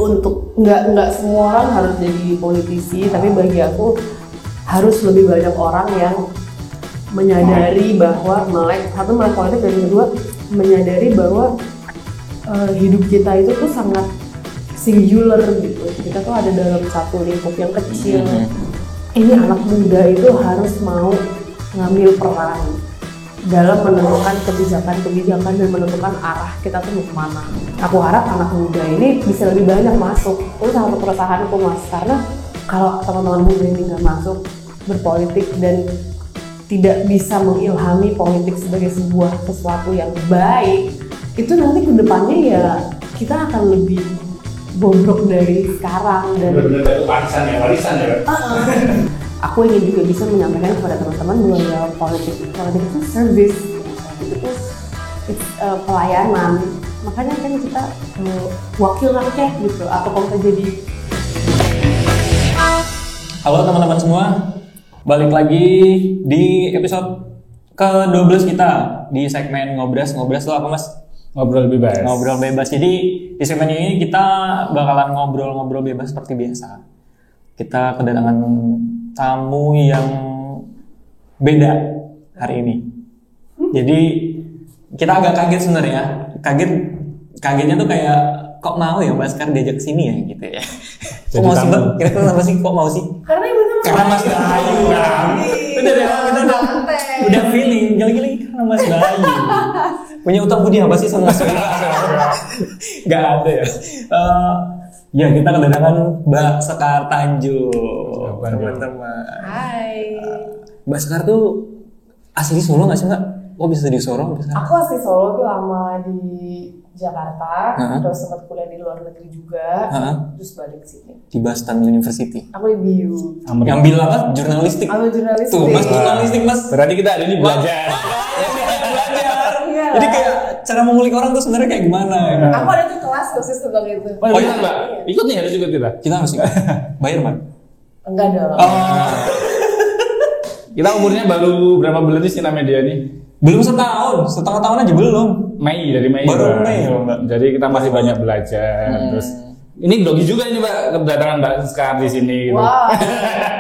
untuk nggak semua orang harus jadi politisi, tapi bagi aku harus lebih banyak orang yang menyadari bahwa melek politik, dan kedua menyadari bahwa hidup kita itu tuh sangat singular gitu. Kita tuh ada dalam satu lingkup yang kecil. Ini anak muda itu harus mau ngambil peran dalam menentukan kebijakan dan menentukan arah kita tuh mau kemana. Aku harap anak muda ini bisa lebih banyak masuk. Itu sangat keresahanku, Mas, karena kalau teman-teman muda ini nggak masuk berpolitik dan tidak bisa mengilhami politik sebagai sesuatu yang baik, itu nanti kedepannya ya kita akan lebih bobrok dari sekarang. Dan benar-benar warisan ya. Aku ingin juga bisa menyampaikan kepada teman-teman bahwa ya, politik itu service, itu tuh pelayanan. Makanya kan kita wakil rakyat gitu, atau kalau kita jadi. Halo teman-teman semua, balik lagi di episode ke-12 kita di segmen Ngobras. Ngobras itu apa, Mas? Ngobrol bebas. Ngobrol bebas. Jadi di segmen ini kita bakalan ngobrol-ngobrol bebas seperti biasa. Kita kedatangan tamu yang beda hari ini. Jadi kita agak kaget sebenarnya. Kagetnya tuh kayak kok mau ya Mas Kar diajak sini ya gitu ya. Kok mau sih, Mbak? Kira-kira kenapa sih kok mau sih? Karena Mas Bayu. Udah feeling, gila-gila karena Mas Bayu. Punya utang budi apa sih sama Mas Bayu? Gak ada ya. Ya kita kedatangan Mbak Sekar Tanjung, teman-teman. Hai. Mbak Sekar tuh asli Solo nggak sih Mbak? Kok bisa di Solo? Aku asli Solo tuh lama di Jakarta, terus sempat kuliah di luar negeri juga, terus balik ke sini. Di Boston University. Aku di BU. Yang bilang apa? Jurnalistik. Aku jurnalistik. Tuh Mas jurnalistik Mas. Berarti kita hari ini belajar. Jadi kayak cara mengulik orang tuh sebenarnya kayak gimana? Ya? Aku ada tuh kelas khusus tentang itu. Oh iya Mbak, ikut nih, harus ikut kita. Kita harus ikut. Bayar Mbak? Enggak dong. Kita umurnya baru berapa bulan sih namanya dia nih? Belum setahun, setengah tahun aja belum. Dari Mei. Baru Mei loh Mbak. Jadi kita masih banyak belajar. Terus ini dogi juga ini Mbak, kedatangan Mbak Sekar di sini. Gitu. Wow.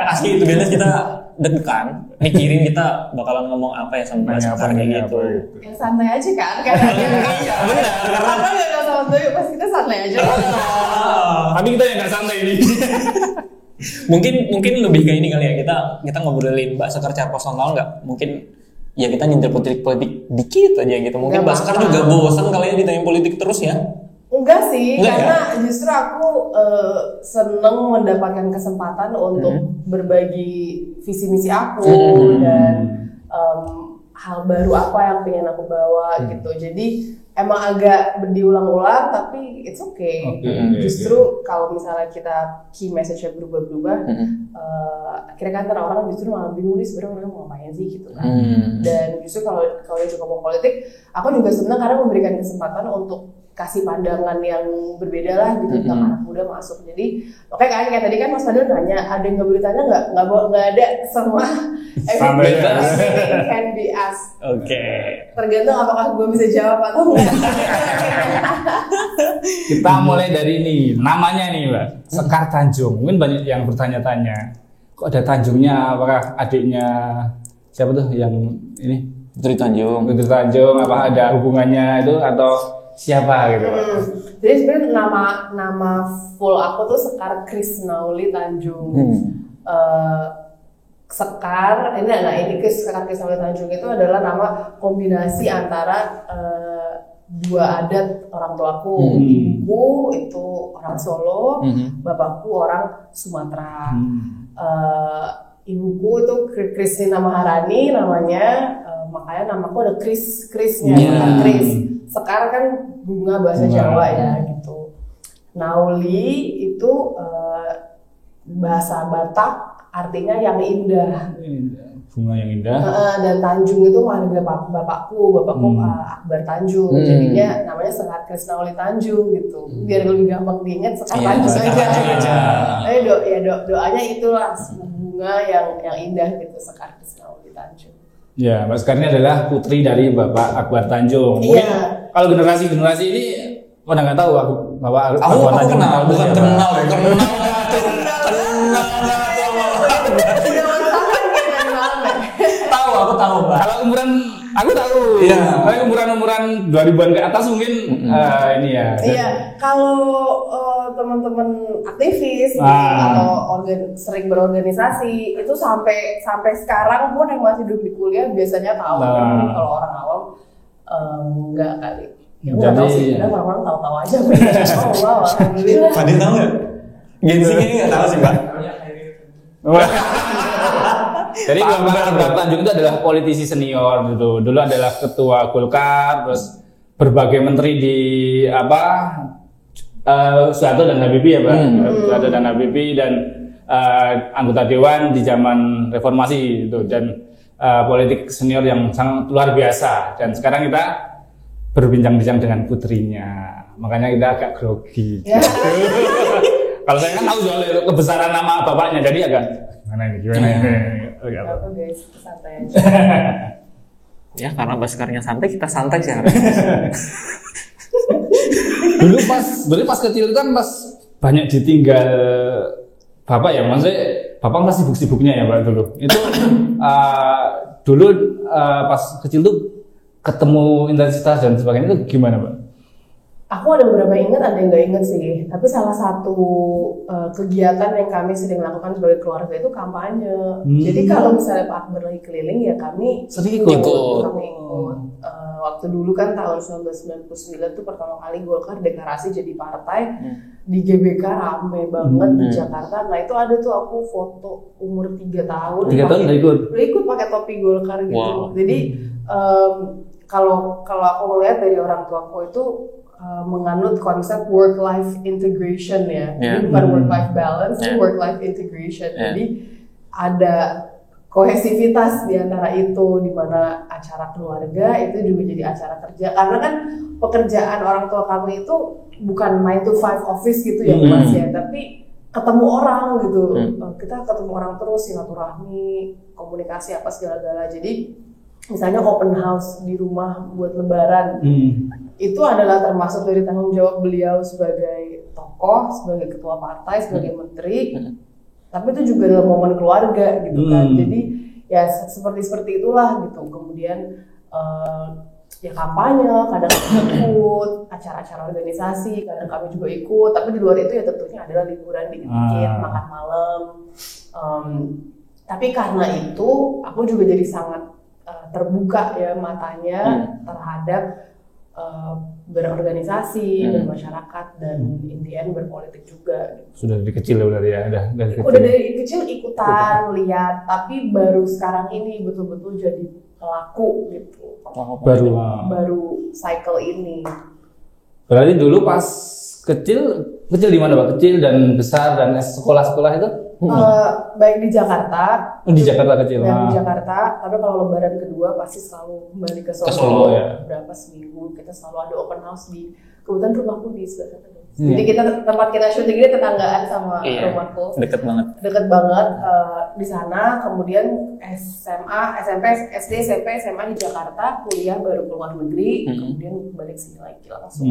Asli itu biasanya kita deg-degan, mikirin kita bakalan ngomong apa ya sama Mbak Sekar gitu. Yang santai aja kan? Iya benar. Karena nggak santai, pas kita santai aja. Tapi kita yang nggak santai ini. mungkin lebih kayak ini kali ya, kita ngobrolin Mbak Sekar secara personal nggak? Mungkin ya kita nyentil politik dikit aja gitu. Mungkin Mbak Sekar juga bosan kali ya ditanya politik terus ya? Enggak sih, Enggak karena ya? justru aku seneng mendapatkan kesempatan untuk berbagi visi misi aku dan hal baru apa yang pengen aku bawa gitu. Jadi emang agak diulang-ulang tapi it's okay. Justru kalau misalnya kita key message-nya berubah-berubah, akhirnya kan orang justru malah bingung nih sebenarnya orang mau ngapain sih gitu kan. Dan justru kalau dia juga mau politik, aku juga senang karena memberikan kesempatan untuk kasih pandangan yang berbeda lah gitu tentang anak muda masuk. Jadi oke kan kayak tadi kan Mas Fadil nanya, ada yang nggak boleh tanya nggak ada, semua everything can be asked. Oke. Tergantung apakah gue bisa jawab atau enggak. Kita mulai dari ini, namanya nih Mbak, Sekar Tanjung. Mungkin banyak yang bertanya-tanya, kok ada Tanjungnya? Apakah adiknya siapa tuh yang ini? Putri Tanjung. Putri Tanjung, apa ada hubungannya itu atau siapa gitu? Jadi sebenarnya nama full aku tuh Sekar Krisnauli Tanjung. Sekar ini Sekar Krisnauli Tanjung itu adalah nama kombinasi antara dua adat orang tuaku. Ibuku itu orang Solo, bapakku orang Sumatera. Ibuku itu Kristina Maharani namanya, makanya namaku ada Krisnya, Kris. Sekar kan bunga bahasa Jawa ya gitu. Nauli itu bahasa Batak artinya yang indah. Bunga yang indah. Dan Tanjung itu marga bapakku Akbar Tanjung. Jadinya namanya Sekar Krisnauli Tanjung gitu. Biar lebih gampang diingat Sekar Tanjung aja. Doanya itulah bunga yang indah gitu, Sekar Krisnauli Tanjung. Ya, Mbak Sekar ini adalah putri dari Bapak Akbar Tanjung. Mungkin kalau generasi ini Mana nggak tahu aku bahwa Aku kenal, bukan ya, kenal ya, kenal. Tahu, aku tahu, Mbak. Kalau umuran aku tahu. Iya. Tapi umuran 2000-an ke atas mungkin ini ya. Iya, kalau teman-teman aktivis gitu, Ah. atau sering berorganisasi itu sampai sekarang pun yang masih duduk di kuliah biasanya tahu. Nah. Tapi kalau orang awam enggak kali. Ya nggak tahu sih, Jadi- kadang orang-orang tahu-tahu aja. Oh wow, alhamdulillah. Fadil tahu nggak? Gen Z ini nggak tahu sih, Mbak. Jadi Bapak Tanjung itu adalah politisi senior gitu. Dulu adalah ketua Golkar, terus berbagai menteri di Soeharto dan Habibie ya, Pak. Soeharto dan Habibie dan anggota dewan di zaman reformasi itu, dan politik senior yang sangat luar biasa. Dan sekarang kita berbincang-bincang dengan putrinya, makanya kita agak grogi. Ya. Kalau saya kan tahu soal kebesaran nama bapaknya, jadi agak gimana ini. Apa guys, santai aja. Ya karena Baskarnya santai, kita santai sih. Dulu pas kecil kan pas banyak ditinggal bapak ya, maksudnya bapak kan sibuk-sibuknya ya Pak dulu. Itu dulu pas kecil tuh ketemu intensitas dan sebagainya itu gimana Pak? Aku ada beberapa ingat, ada yang nggak ingat sih. Tapi salah satu kegiatan yang kami sering lakukan sebagai keluarga itu kampanye. Jadi kalau misalnya Pak Akbar lagi keliling ya kami Sering ikut. Kami ikut. Waktu dulu kan tahun 1999 tuh pertama kali Golkar deklarasi jadi partai di GBK rame banget di Jakarta. Nah itu ada tuh aku foto umur 3 tahun. 3 tahun udah ikut? Udah ikut pakai topi Golkar gitu. Wow. Jadi kalau aku melihat dari orang tuaku itu menganut konsep work-life integration ya. Jadi bukan work-life balance, tapi work-life integration. Jadi ada kohesivitas di antara itu, di mana acara keluarga itu juga jadi acara kerja. Karena kan pekerjaan orang tua kami itu bukan 9 to 5 office gitu ya Mas ya, tapi ketemu orang gitu. Kita ketemu orang terus, silaturahmi, komunikasi apa segala-gala. Jadi misalnya open house di rumah buat lebaran. Itu adalah termasuk dari tanggung jawab beliau sebagai tokoh, sebagai ketua partai, sebagai menteri. Tapi itu juga dalam momen keluarga gitu kan. Jadi ya seperti itulah gitu. Kemudian ya kampanye, kadang kami ikut acara-acara organisasi, kadang kami juga ikut. Tapi di luar itu ya tentunya adalah liburan dikit-dikit, makan malam. Tapi karena itu aku juga jadi sangat terbuka ya matanya terhadap berorganisasi, bermasyarakat, dan in the end berpolitik juga. Sudah dari kecil ya berarti ya? Udah dari kecil ikutan, lihat, tapi baru sekarang ini betul-betul jadi pelaku gitu. Baru cycle ini. Berarti dulu pas kecil di mana Pak? Kecil dan besar dan sekolah-sekolah itu? Baik di Jakarta. Di Jakarta kecil. Di Jakarta, tapi kalau lebaran kedua pasti selalu kembali ke Solo. Ke Solo ya. Berapa seminggu kita selalu ada open house di kebetulan rumahku di sebelah sana. Jadi tempat kita syuting ini tetanggaan sama rumahku. Deket banget di sana. Kemudian SMA, SMP, SD, SMP, SMA di Jakarta, kuliah baru ke luar negeri, kemudian balik sini lagi langsung.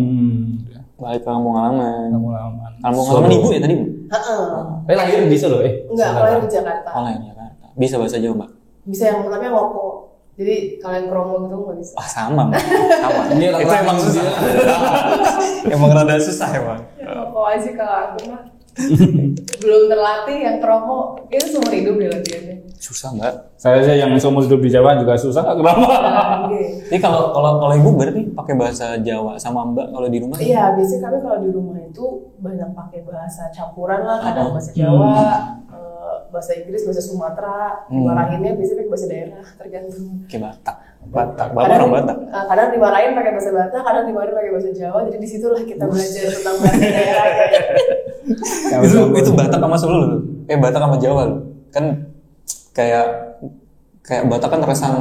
Balik ke kampung halaman. Kampung Solo. halaman ibu ya tadi? Lahir di Solo Enggak, lahir di Jakarta. Oh, lahir di Jakarta. Bisa bahasa Jawa, Mbak? Bisa yang tapi ngoko. Jadi kalau yang kromo gitu nggak bisa. Ah, sama, Mbak. Sama. Ini Itu emang susah. Emang rada susah emang. Ngoko aja kalau aku mah belum terlatih, yang kromo itu seumur hidup deh latihannya. Susah, Mbak. Saya aja yang seumur hidup di Jawa juga susah, kenapa? Jadi kalau ibu berarti pakai bahasa Jawa sama Mbak kalau di rumah? Iya, biasanya kami kalau di rumah itu banyak pakai bahasa campuran lah, kadang bahasa Jawa, bahasa Inggris, bahasa Sumatera, dimarahinnya biasanya pakai bahasa daerah, tergantung. Kayak Batak. Bapak orang Batak. Kadang dimarahin pakai bahasa Batak, kadang dimarahin pakai bahasa Jawa, jadi disitulah kita belajar tentang bahasa daerah. itu Batak sama Solo loh. Batak sama Jawa loh. Kan kayak Batak kan terkesan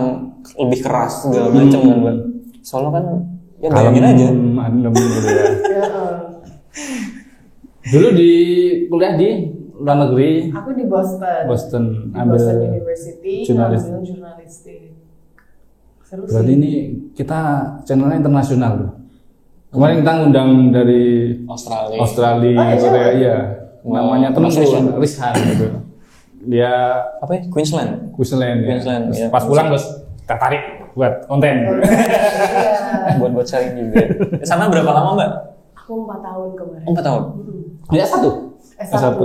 lebih keras segala macam kan, Mbak. Solo kan ya bayangin aja. Adem gitu ya. Dulu di kuliah di luar negeri. Aku di Boston. Boston University, ambil jurnalistik. Seru berarti sih. ini kita channelnya internasional loh. Kemarin kita ngundang dari Australia. Oh, Korea, iya. Namanya temen Rizhan. Rizhan gitu. Dia Apa ya? Queensland. Queensland, ya. Queensland, Terus iya. pas pulang terus kita tarik buat konten. buat sharing juga. Sana berapa lama Mbak? Aku 4 tahun kemarin. 4 tahun. Ya satu. S1.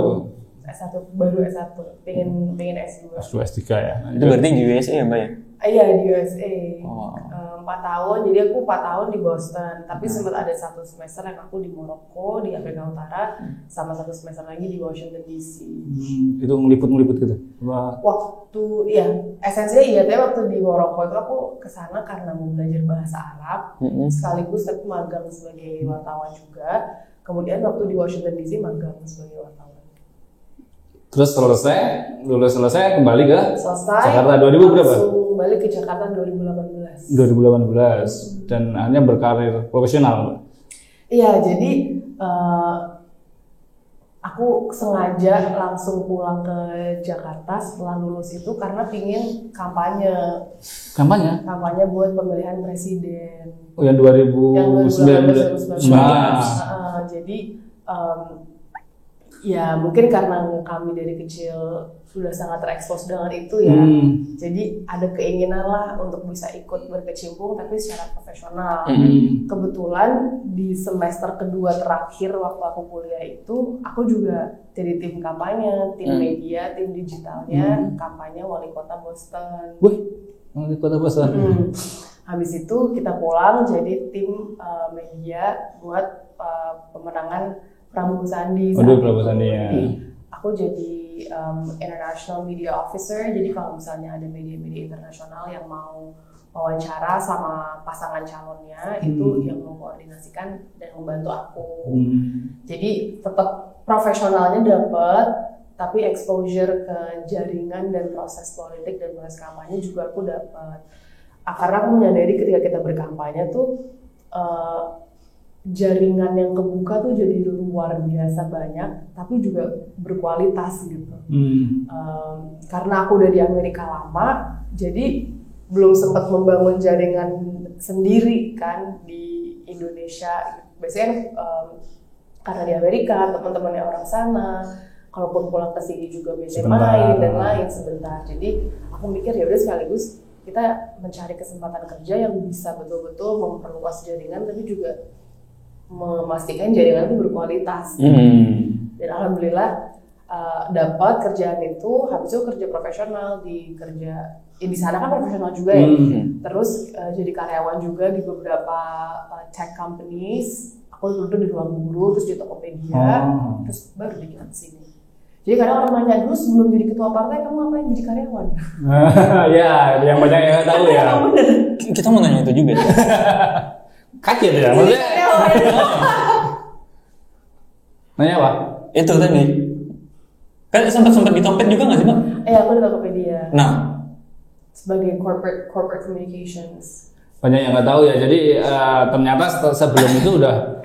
S1 baru S1. Pengen S2. S2 S3 ya. Itu berarti di USA ya Mbak ya? Iya di USA. Oh. 4 tahun, jadi aku 4 tahun di Boston. Tapi sempat ada 1 semester yang aku di Maroko, di Afrika Utara, sama 1 semester lagi di Washington DC. Itu ngeliput gitu. Wah. Waktu, iya, esensinya iya, tapi waktu di Maroko itu aku kesana karena mau belajar bahasa Arab, sekaligus aku magang sebagai wartawan juga. Kemudian waktu di Washington DC magang sebagai wartawan. Terus lulus selesai kembali ke Selesai. Jakarta 2000 berapa? Langsung balik ke Jakarta 2018. 2018 dan hanya berkarir profesional. Iya, jadi aku sengaja langsung pulang ke Jakarta setelah lulus itu karena pingin kampanye buat pemilihan presiden. Oh yang 2019. Jadi ya mungkin karena kami dari kecil sudah sangat terekspos dengan itu ya, jadi ada keinginan lah untuk bisa ikut berkecimpung tapi secara profesional. Kebetulan di semester kedua terakhir waktu aku kuliah itu, aku juga jadi tim kampanye, tim media, tim digitalnya, kampanye wali kota Boston. Wih, wali kota Boston. Habis itu kita pulang jadi tim media buat pemenangan Prabowo Sandi. Prabowo Sandi ya. Aku jadi international media officer. Jadi kalau misalnya ada media-media internasional yang mau wawancara sama pasangan calonnya, itu yang mengkoordinasikan dan membantu aku. Jadi tetap profesionalnya dapat, tapi exposure ke jaringan dan proses politik dan proses kampanye juga aku dapat. Karena aku menyadari ketika kita berkampanye tuh jaringan yang kebuka tuh jadi luar biasa banyak, tapi juga berkualitas gitu. Karena aku udah di Amerika lama, jadi belum sempat membangun jaringan sendiri kan di Indonesia. Biasanya karena di Amerika teman-temannya orang sana, kalaupun pulang ke sini juga biasanya main dan lain sebentar. Jadi aku mikir ya udah sekaligus kita mencari kesempatan kerja yang bisa betul-betul memperluas jaringan, tapi juga memastikan jaringan itu berkualitas. Dan alhamdulillah dapat kerjaan itu. Habis itu kerja profesional di sana kan profesional juga ya. Terus jadi karyawan juga di beberapa tech companies. Aku dulu di Ruang Guru, terus di Tokopedia, terus baru di sini. Jadi kadang orang nanya, dulu sebelum jadi ketua partai kamu ngapain jadi karyawan? Ya, yang banyak yang tahu ya. Kita mau nanya itu juga. Kaget ya, maksudnya. Nanya apa? Itu tadi. Kan sempat di Topet juga nggak sih Mbak? Iya, aku di Tokopedia. Nah, sebagai corporate communications. Banyak yang nggak tahu ya. Jadi ternyata sebelum itu udah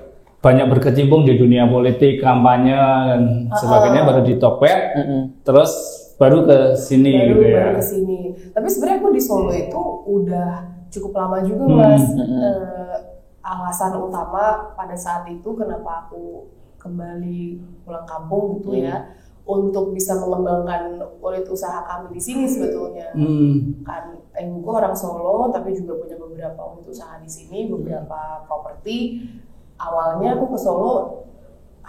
banyak berkecimpung di dunia politik, kampanye dan sebagainya, baru di Topet, terus baru ke sini gitu ya. Baru ke sini. Tapi sebenarnya aku di Solo itu udah cukup lama juga Mas. Alasan utama pada saat itu kenapa aku kembali pulang kampung gitu ya, untuk bisa mengembangkan unit usaha kami di sini sebetulnya. Kan ibuku orang Solo tapi juga punya beberapa unit usaha di sini, beberapa properti. Awalnya aku ke Solo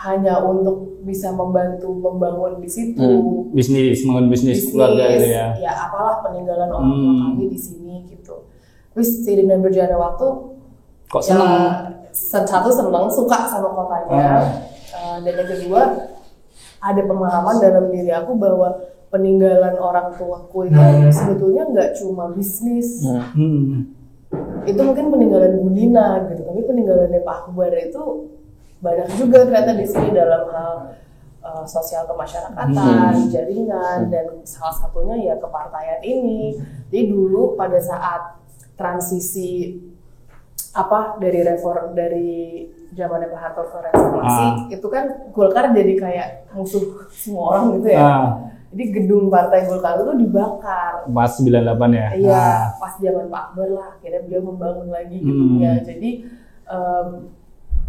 hanya untuk bisa membantu membangun di situ. Membangun bisnis keluarga gitu ya. Ya apalah peninggalan orang tua kami di sini gitu. Terus seiring dan berjalannya waktu, kok seneng? Satu seneng, suka sama kotanya. Dan yang kedua, ada pemahaman dalam diri aku bahwa peninggalan orang tuaku itu sebetulnya nggak cuma bisnis. Itu mungkin peninggalan Budina gitu, tapi peninggalannya Pak Akbar itu banyak juga ternyata di sini dalam hal sosial kemasyarakatan, jaringan, dan salah satunya ya kepartaian ini. Jadi dulu pada saat transisi dari zamannya Pak Harto ke reformasi, itu kan Golkar jadi kayak musuh semua orang gitu ya. Jadi gedung partai Golkar itu dibakar. Pas 98 ya? Iya, pas zaman Pak Akbar lah, akhirnya beliau membangun lagi gedungnya. Jadi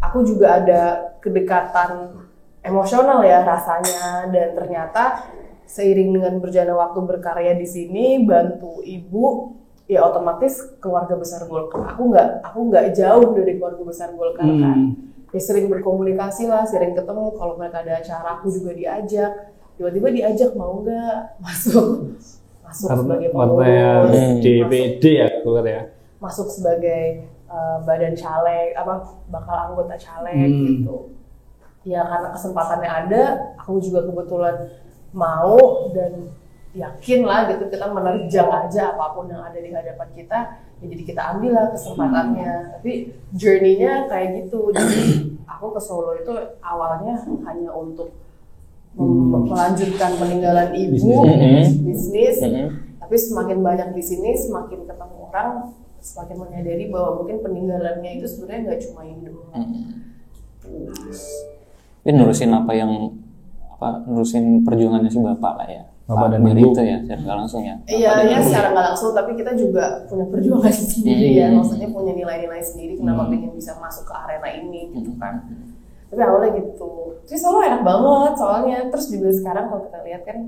aku juga ada kedekatan emosional ya rasanya, dan ternyata seiring dengan berjalannya waktu berkarya di sini bantu ibu, ya otomatis keluarga besar Golkar. Aku nggak jauh dari keluarga besar Golkar kan. Ya sering berkomunikasi lah, sering ketemu. Kalau mereka ada acara aku juga diajak. Tiba-tiba diajak, mau nggak masuk sebagai pengurus, DPD ya keluar ya. masuk sebagai badan caleg, bakal anggota caleg gitu. Ya karena kesempatannya ada, aku juga kebetulan mau dan yakin lah gitu, kita menerjang aja apapun yang ada di hadapan kita, ya jadi kita ambil lah kesempatannya. Tapi journey-nya kayak gitu. Jadi aku ke Solo itu awalnya hanya untuk melanjutkan peninggalan ibu, bisnis. Tapi semakin banyak di sini, semakin ketemu orang, semakin menyadari bahwa mungkin peninggalannya itu sebenarnya nggak cuma Indo. Tapi nurusin perjuangannya si bapak lah ya. Bapak dan ibu ibu itu ya, secara nggak langsung ya. Iya, ya secara nggak langsung, tapi kita juga punya perjuangan sendiri ya. Maksudnya punya nilai-nilai sendiri kenapa pengen bisa masuk ke arena ini gitu kan. Tapi awalnya gitu. Terus Solo enak banget soalnya. Terus juga sekarang kalau kita lihat kan,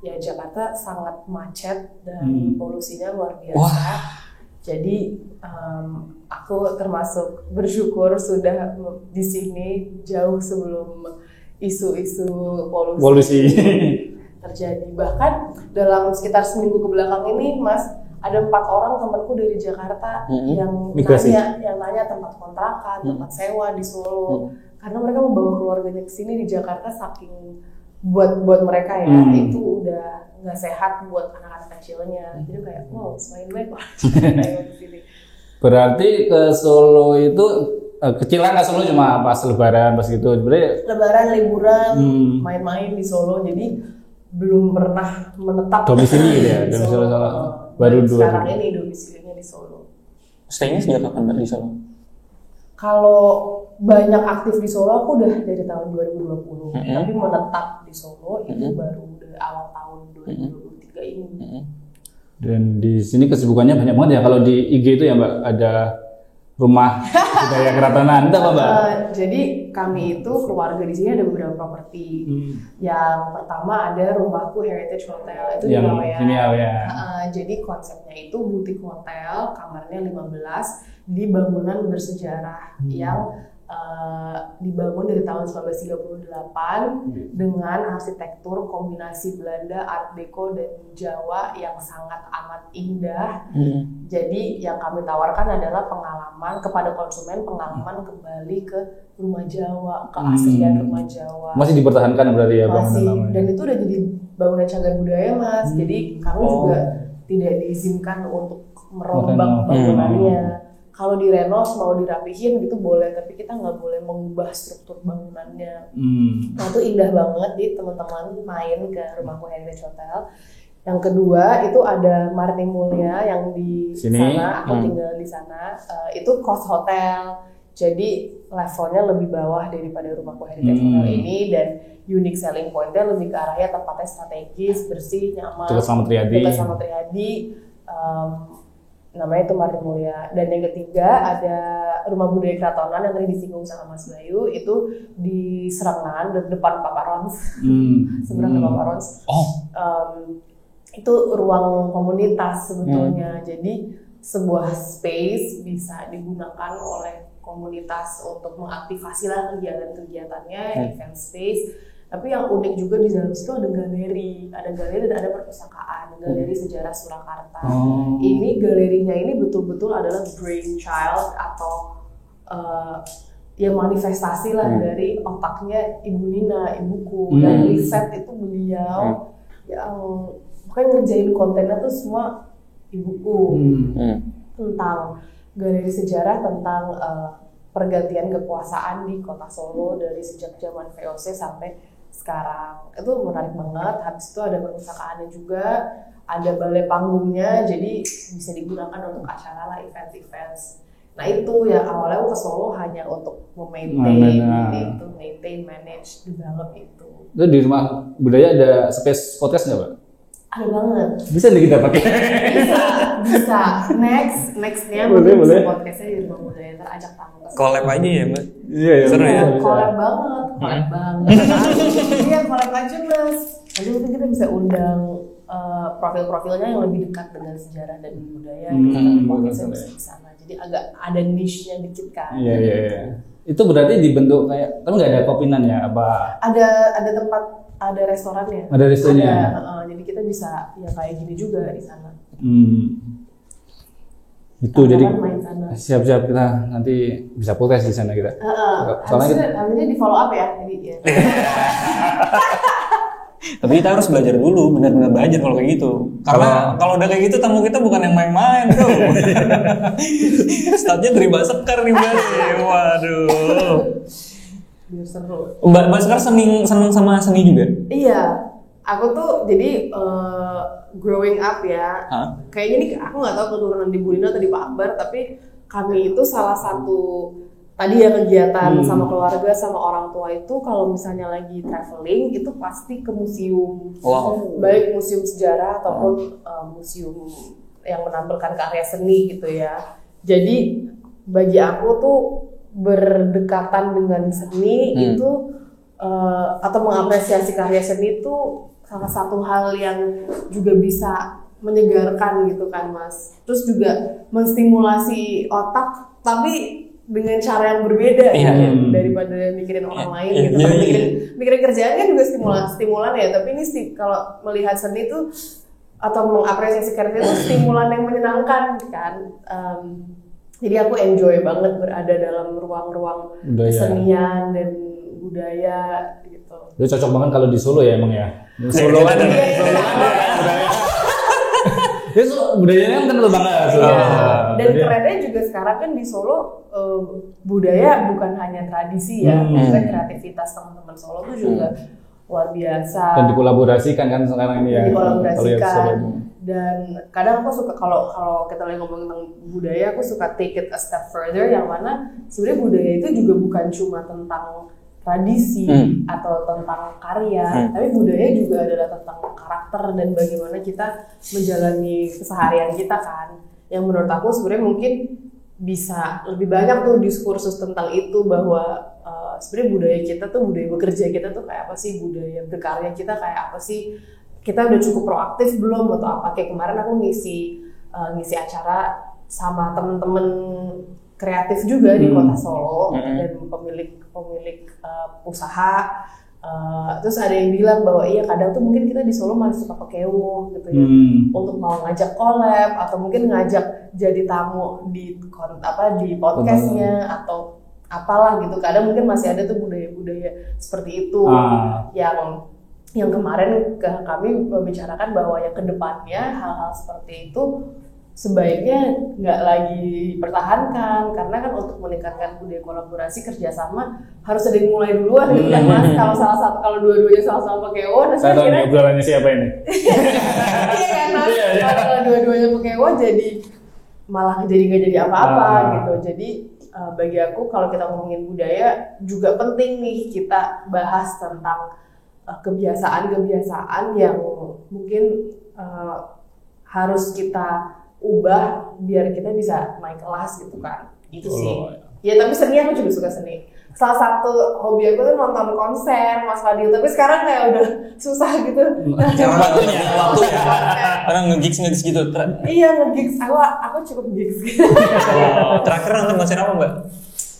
ya Jakarta sangat macet dan polusinya luar biasa. Wah. Jadi aku termasuk bersyukur sudah di sini jauh sebelum isu-isu polusi terjadi. Bahkan dalam sekitar seminggu kebelakang ini, Mas, ada 4 orang temanku dari Jakarta yang nanya tempat kontrakan, tempat sewa di Solo. Karena mereka mau bawa keluarganya ke sini di Jakarta, saking buat mereka ya itu udah nggak sehat buat anak-anak kecilnya. Jadi kayak wow, semakin baik lah di sini. Berarti ke Solo itu kecilan nggak Solo cuma pas Lebaran pas gitu. Berarti Lebaran, liburan, main-main di Solo. Jadi belum pernah menetap domisili gitu ya, domisili Solo. Baru sekarang ini domisilinya di Solo. Stay-nya sejak kapan Mbak di Solo? Kalau banyak aktif di Solo aku udah dari tahun 2020, tapi menetap di Solo itu baru dari awal tahun 2023 ini. Dan di sini kesibukannya banyak banget ya. Kalau di IG itu ya Mbak, ada rumah budaya keratanan itu apa Mbak? Jadi kami itu keluarga di sini ada beberapa properti. Yang pertama ada rumahku Heritage Hotel, itu di Laweyan. Jadi konsepnya itu butik hotel, kamarnya 15 di bangunan bersejarah yang dibangun dari tahun 1938 dengan arsitektur kombinasi Belanda, Art Deco dan Jawa yang sangat amat indah. Jadi yang kami tawarkan adalah pengalaman kepada konsumen, pengalaman kembali ke rumah Jawa, keaslian rumah Jawa. Masih dipertahankan berarti ya bangunan masih, namanya. dan itu udah jadi bangunan cagar budaya Mas. Jadi kami juga tidak diizinkan untuk merombak bangunannya. Kalau direnov mau dirapihin gitu boleh, tapi kita nggak boleh mengubah struktur bangunannya. Nah itu indah banget, di teman-teman main ke rumahku Heritage Hotel. Yang kedua itu ada Marni Mulia yang di sana, aku tinggal di sana. Itu kos hotel, jadi levelnya lebih bawah daripada rumahku Heritage Hotel ini, dan unique selling point-nya lebih ke arahnya tempatnya strategis, bersih, nyaman. Dekat sama Triadi. Namanya itu Marni Mulia. Dan yang ketiga ada Rumah Budaya Keratonan yang tadi disinggung sama Mas Bayu, itu di Serangan, depan Papa Rons, seberang Papa Rons. Itu ruang komunitas sebetulnya. Jadi sebuah space bisa digunakan oleh komunitas untuk mengaktifasi lah kegiatan-kegiatannya, event space. Tapi yang unik juga di dalam situ ada galeri dan ada perpustakaan, galeri sejarah Surakarta. Ini galerinya ini betul-betul adalah brainchild atau ya manifestasi lah dari otaknya Ibu Nina, ibuku. Dan riset itu beliau yang pokoknya ngerjain kontennya tuh semua ibuku tentang galeri sejarah, tentang pergantian kekuasaan di kota Solo dari sejak zaman VOC sampai sekarang. Itu menarik banget. Habis itu ada perpustakaannya juga, ada balai panggungnya, jadi bisa digunakan untuk acara lah, event-event. Nah itu ya awalnya aku ke Solo hanya untuk maintain, manage, develop itu. Itu di rumah budaya ada space podcast nggak Pak? Ada banget. Bisa nih kita pakai. Bisa. Nextnya Boleh. podcastnya di rumah budaya, ntar ajak tamu. Collab aja ya, Mbak. Iya. Seru ya? Collab banget. Iya, collab aja Mas. Nanti mungkin kita bisa undang profil-profilnya yang lebih dekat dengan sejarah dan budaya. Podcastnya bisa di sana. Jadi agak ada niche-nya dikit kan. Iya. Itu berarti dibentuk kayak, kan nggak ada kopinan ya? Apa? Ada tempat, ada restorannya. Ada restorannya. Jadi kita bisa ya kayak gini juga di sana. Itu jadi main sana. siap-siap kita nanti bisa podcast di sana kita. Soalnya Habisnya di follow up ya. Jadi ya. Tapi kita harus belajar dulu, benar-benar belajar kalau kayak gitu. Karena kalau udah kayak gitu tamu kita bukan yang main-main, bro. Startnya dari Mbak Sekar nih, Mbak. Waduh. Biar seru. Mbak Sekar seneng sama seni juga? Iya, aku tuh jadi growing up ya. Kayaknya nih aku nggak tahu keturunan di Bu Lina atau di Pak Akbar, tapi kami itu salah satu tadi ya kegiatan sama keluarga sama orang tua itu kalau misalnya lagi traveling itu pasti ke museum. Wow. Baik museum sejarah ataupun museum yang menampilkan karya seni gitu ya. Jadi bagi aku tuh berdekatan dengan seni itu atau mengapresiasi karya seni itu salah satu hal yang juga bisa menyegarkan gitu kan Mas. Terus juga menstimulasi otak tapi dengan cara yang berbeda daripada mikirin orang lain gitu. Mikirin kerjaan kan juga stimulan ya, tapi ini kalau melihat seni itu atau mengapresiasi karya itu stimulan yang menyenangkan kan. Jadi aku enjoy banget berada dalam ruang-ruang kesenian dan budaya gitu. Lu cocok banget kalau di Solo ya emang ya. Solo kan budayanya kan kental banget. Dan kerennya juga sekarang kan di Solo budaya bukan hanya tradisi ya, juga kreativitas teman-teman Solo tuh juga luar biasa. Dan dikolaborasikan kan sekarang ini ya. Dikolaborasikan. Dan kadang aku suka kalau kita lagi ngomongin tentang budaya, aku suka take it a step further yang mana sebenarnya budaya itu juga bukan cuma tentang tradisi atau tentang karya, tapi budaya juga adalah tentang karakter dan bagaimana kita menjalani keseharian kita kan. Yang menurut aku sebenarnya mungkin bisa lebih banyak tuh diskursus tentang itu bahwa sebenarnya budaya kita tuh, budaya bekerja kita tuh kayak apa sih, budaya berkarya kita kayak apa sih, kita udah cukup proaktif belum atau apa. Kayak kemarin aku ngisi acara sama temen-temen kreatif juga di kota Solo dan pemilik usaha. Terus ada yang bilang bahwa iya kadang tuh mungkin kita di Solo masih suka pekewo gitu ya, untuk mau ngajak collab atau mungkin ngajak jadi tamu di podcastnya atau apalah gitu. Kadang mungkin masih ada tuh budaya-budaya seperti itu yang kemarin kami membicarakan bahwa yang kedepannya hal-hal seperti itu sebaiknya nggak lagi dipertahankan, karena kan untuk meningkatkan budaya kolaborasi kerjasama harus ada yang mulai duluan gitu kan Mas. Kalau dua-duanya sama-sama pekewo, nah saya tahu nih obrolannya siapa ini. Iya kan Mas, kalau dua-duanya pekewo jadi malah nggak jadi apa-apa gitu. Jadi bagi aku kalau kita ngomongin budaya juga penting nih kita bahas tentang kebiasaan-kebiasaan yang mungkin harus kita ubah biar kita bisa naik kelas gitu kan. Itu sih. Ya tapi seni aku juga suka seni. Salah satu hobi aku tuh nonton konser Mas Fadil, tapi sekarang kayak udah susah gitu. Waktunya. Orang nge-gigs gitu. Iya nge-gigs, aku cukup gigs. Terakhir nonton konser apa Mbak?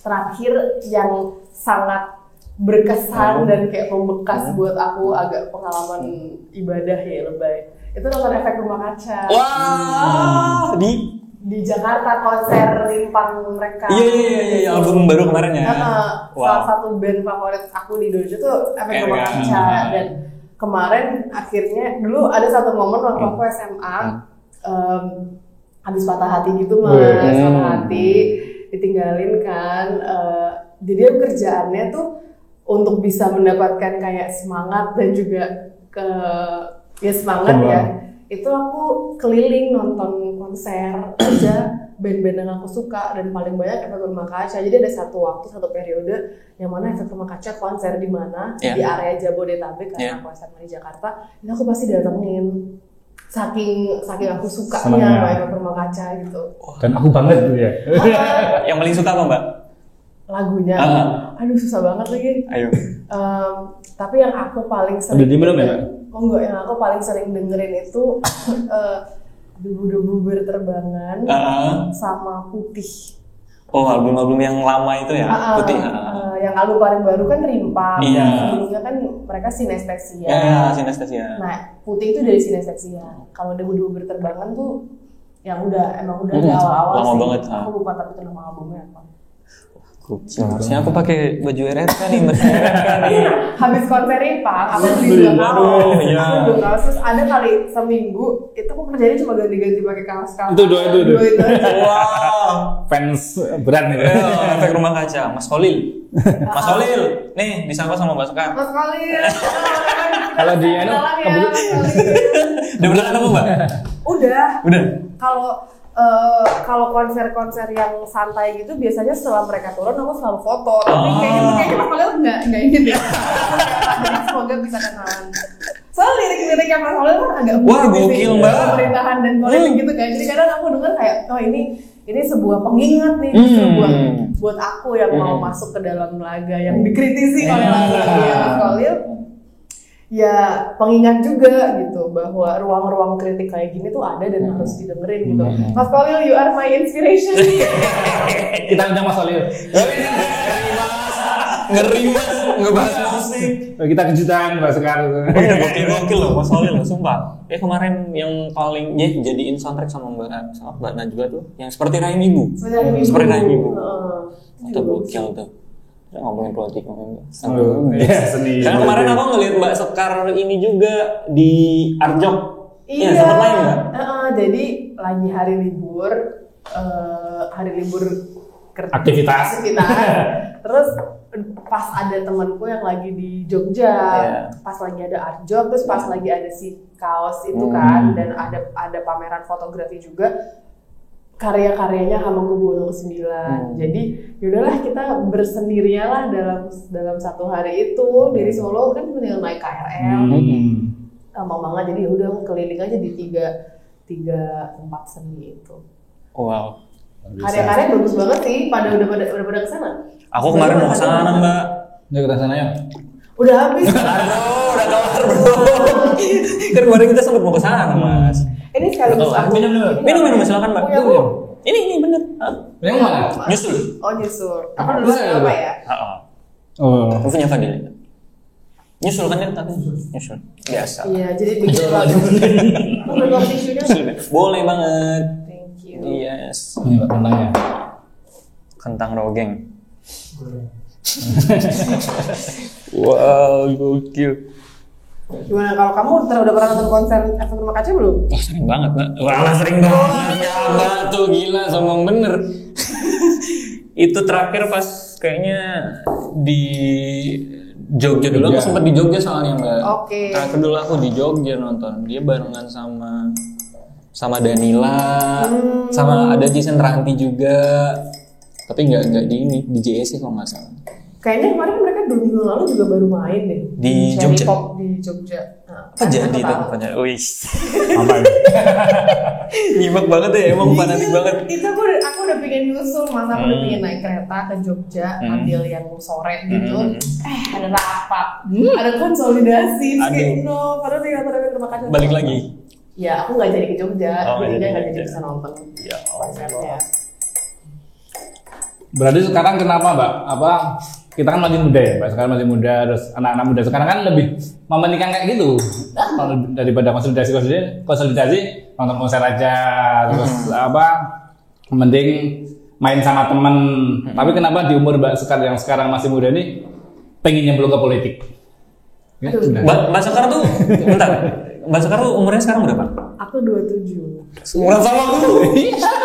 Terakhir yang sangat berkesan dan kayak membekas buat aku, agak pengalaman ibadah ya lebay. Itu nonton Efek Rumah Kaca. Wah, di Jakarta konser rimpang mereka. Iya, album baru kemarin ya. Salah satu band favorit aku di Indonesia tuh Efek Rumah Kaca. Dan kemarin akhirnya dulu ada satu momen waktu aku SMA habis patah hati gitu Mas, patah hati ditinggalin kan. Jadi kerjaannya tuh untuk bisa mendapatkan kayak semangat dan juga semangat ya, itu aku keliling nonton konser aja band-band yang aku suka, dan paling banyak Efek Rumah Kaca. Jadi ada satu periode yang mana Efek Rumah Kaca konser di mana di area Jabodetabek karena aku SMA di Jakarta, dan aku pasti datengin saking aku sukanya Senangnya. sama efek rumah kaca gitu. Dan aku banget gitu ya. Yang paling suka apa Mbak? Lagunya, aduh susah banget lagi. Ayo. Tapi yang aku paling sering Udah diminum ya, Mbak? Oh enggak, yang aku paling sering dengerin itu Debu-debu berterbangan sama Putih. Oh, album-album yang lama itu ya, Putih. Yang album paling baru kan Rimpa. Iya. Sebelumnya kan mereka Sinestesia. Ya, Sinestesia. Nah, Putih itu dari Sinestesia. Kalau Debu-debu berterbangan tuh yang emang udah di awal-awal lama sih. banget. Aku lupa tapi itu nama albumnya apa. Harusnya aku pakai baju RRK nih, Mbak. Habis konser Rimpa, aku beli 2 kaos. Iya. Aku 2 kaos, terus ada kali seminggu itu aku kerjanya cuma ganti-ganti pakai kaos-kaos. Itu dua itu aja. Wow. Fans berat nih. Efek rumah kaca, Mas Kolil. Mas Kolil, nih disapa sama Mbak Sekar. Mas Kolil. Kalau di Kenalan ya, Mas Kolil. Udah beneran apa Mbak? Udah. Udah. Kalau konser-konser yang santai gitu biasanya setelah mereka turun aku selalu foto. Tapi kayaknya Mas Kolil nggak ingin ya. Jadi semoga bisa kenalan. Soalnya lirik-lirik yang Mas Kolil kan agak Wah, gokil, Mbak. Pemerintahan dan politik gitu kan. Jadi kadang aku dengar kayak, oh ini sebuah pengingat nih buat aku yang mau masuk ke dalam laga yang dikritisi oleh lagu-lagunya Mas Kolil. Ya pengingat juga gitu bahwa ruang-ruang kritik kayak gini tuh ada dan harus didengerin gitu. Mas Kolil, you are my inspiration. Kita undang Mas Olil. Ngeri Mas, ngebahas musik. Kita kejutan Mas Sekar. Gokil loh Mas Kolil loh, sumpah. Kemarin yang paling jadiin soundtrack sama Mbak Najwa tuh, yang seperti Rahim Ibu. Seperti Rahim Ibu. Itu gokil tuh. Kita ngomongin politik Seni. Karena kemarin aku ngeliat Mbak Sekar ini juga di Arjok. Iya, sempat main nggak? Jadi lagi hari libur Aktivitas. Terus pas ada temanku yang lagi di Jogja, pas lagi ada Arjok, terus pas lagi ada si kaos itu kan, dan ada pameran fotografi juga. Karya-karyanya Hamengkubuwono ke-9. Jadi yaudahlah kita bersendirian lah dalam satu hari itu dari Solo kan tinggal naik KRL. Mau banget jadi udah keliling aja di tiga tempat seni itu. Wow. Karya-karya bagus banget sih. Udah pada kesana. Aku kemarin mau kesana Mbak. Ya kita sana ya. Udah habis. Aduh, udah kelar bro. Kan kemarin kita sempat mau kesana Mas. Ini sekaligus aku. Minum silakan Mbak. Ini bener. Yang mana? Nyusul. Oh nyusul. Aku dulu apa ya? Oh. Aku punya Fadil. Nyusul kan dia tadi. Nyusul. Biasa. Iya, jadi begitu lah. Mau tisunya? Boleh banget. Thank you. Yes. Ini Mbak kentangnya. Kentang rogeng. Wow, gokil. Gimana kalau kamu udah pernah nonton konser Efek Rumah Kaca belum? Oh, sering banget, Mbak. Wah, sering banget. Ya, Mbak, tuh gila, sombong bener. Itu terakhir pas kayaknya di Jogja dulu. Aku sempat di Jogja soalnya, Mbak. Oke. Terakhir dulu aku di Jogja nonton. Dia barengan sama Danila, sama ada Jason Ranti juga. Tapi nggak di JSC kalau nggak salah. Kayaknya kemarin mereka 2 minggu lalu juga baru main deh Di Cherry Jogja? Pop di Jogja. Nah, Apa jadi tuh? tahu. Apanya? Wih, Apa ini? nyimak banget ya, emang fanatik banget. Itu aku udah pengen nyusul, masa aku udah pengen naik kereta ke Jogja, ambil yang sore gitu. Ada rapat, ada konsolidasi, terus kayak no, padahal tinggal Efek Rumah Kaca. Balik lagi. Ya, aku nggak jadi ke Jogja, Oh, jadinya nggak nggak jadi jadi. bisa nonton Ya konsernya. Berarti sekarang kenapa Mbak? Kita kan masih muda ya Mbak, sekarang masih muda, terus anak-anak muda sekarang kan lebih mementingkan kayak gitu. Kalau daripada konsolidasi nonton konser aja, terus mending main sama temen. Tapi kenapa di umur Mbak Sekar yang sekarang masih muda nih pengen nyemplung ke politik? Ya, sudah. Mbak Sekar tuh, bentar. Mbak Sekar tuh umurnya sekarang berapa? Aku 27. Seumuran sama aku.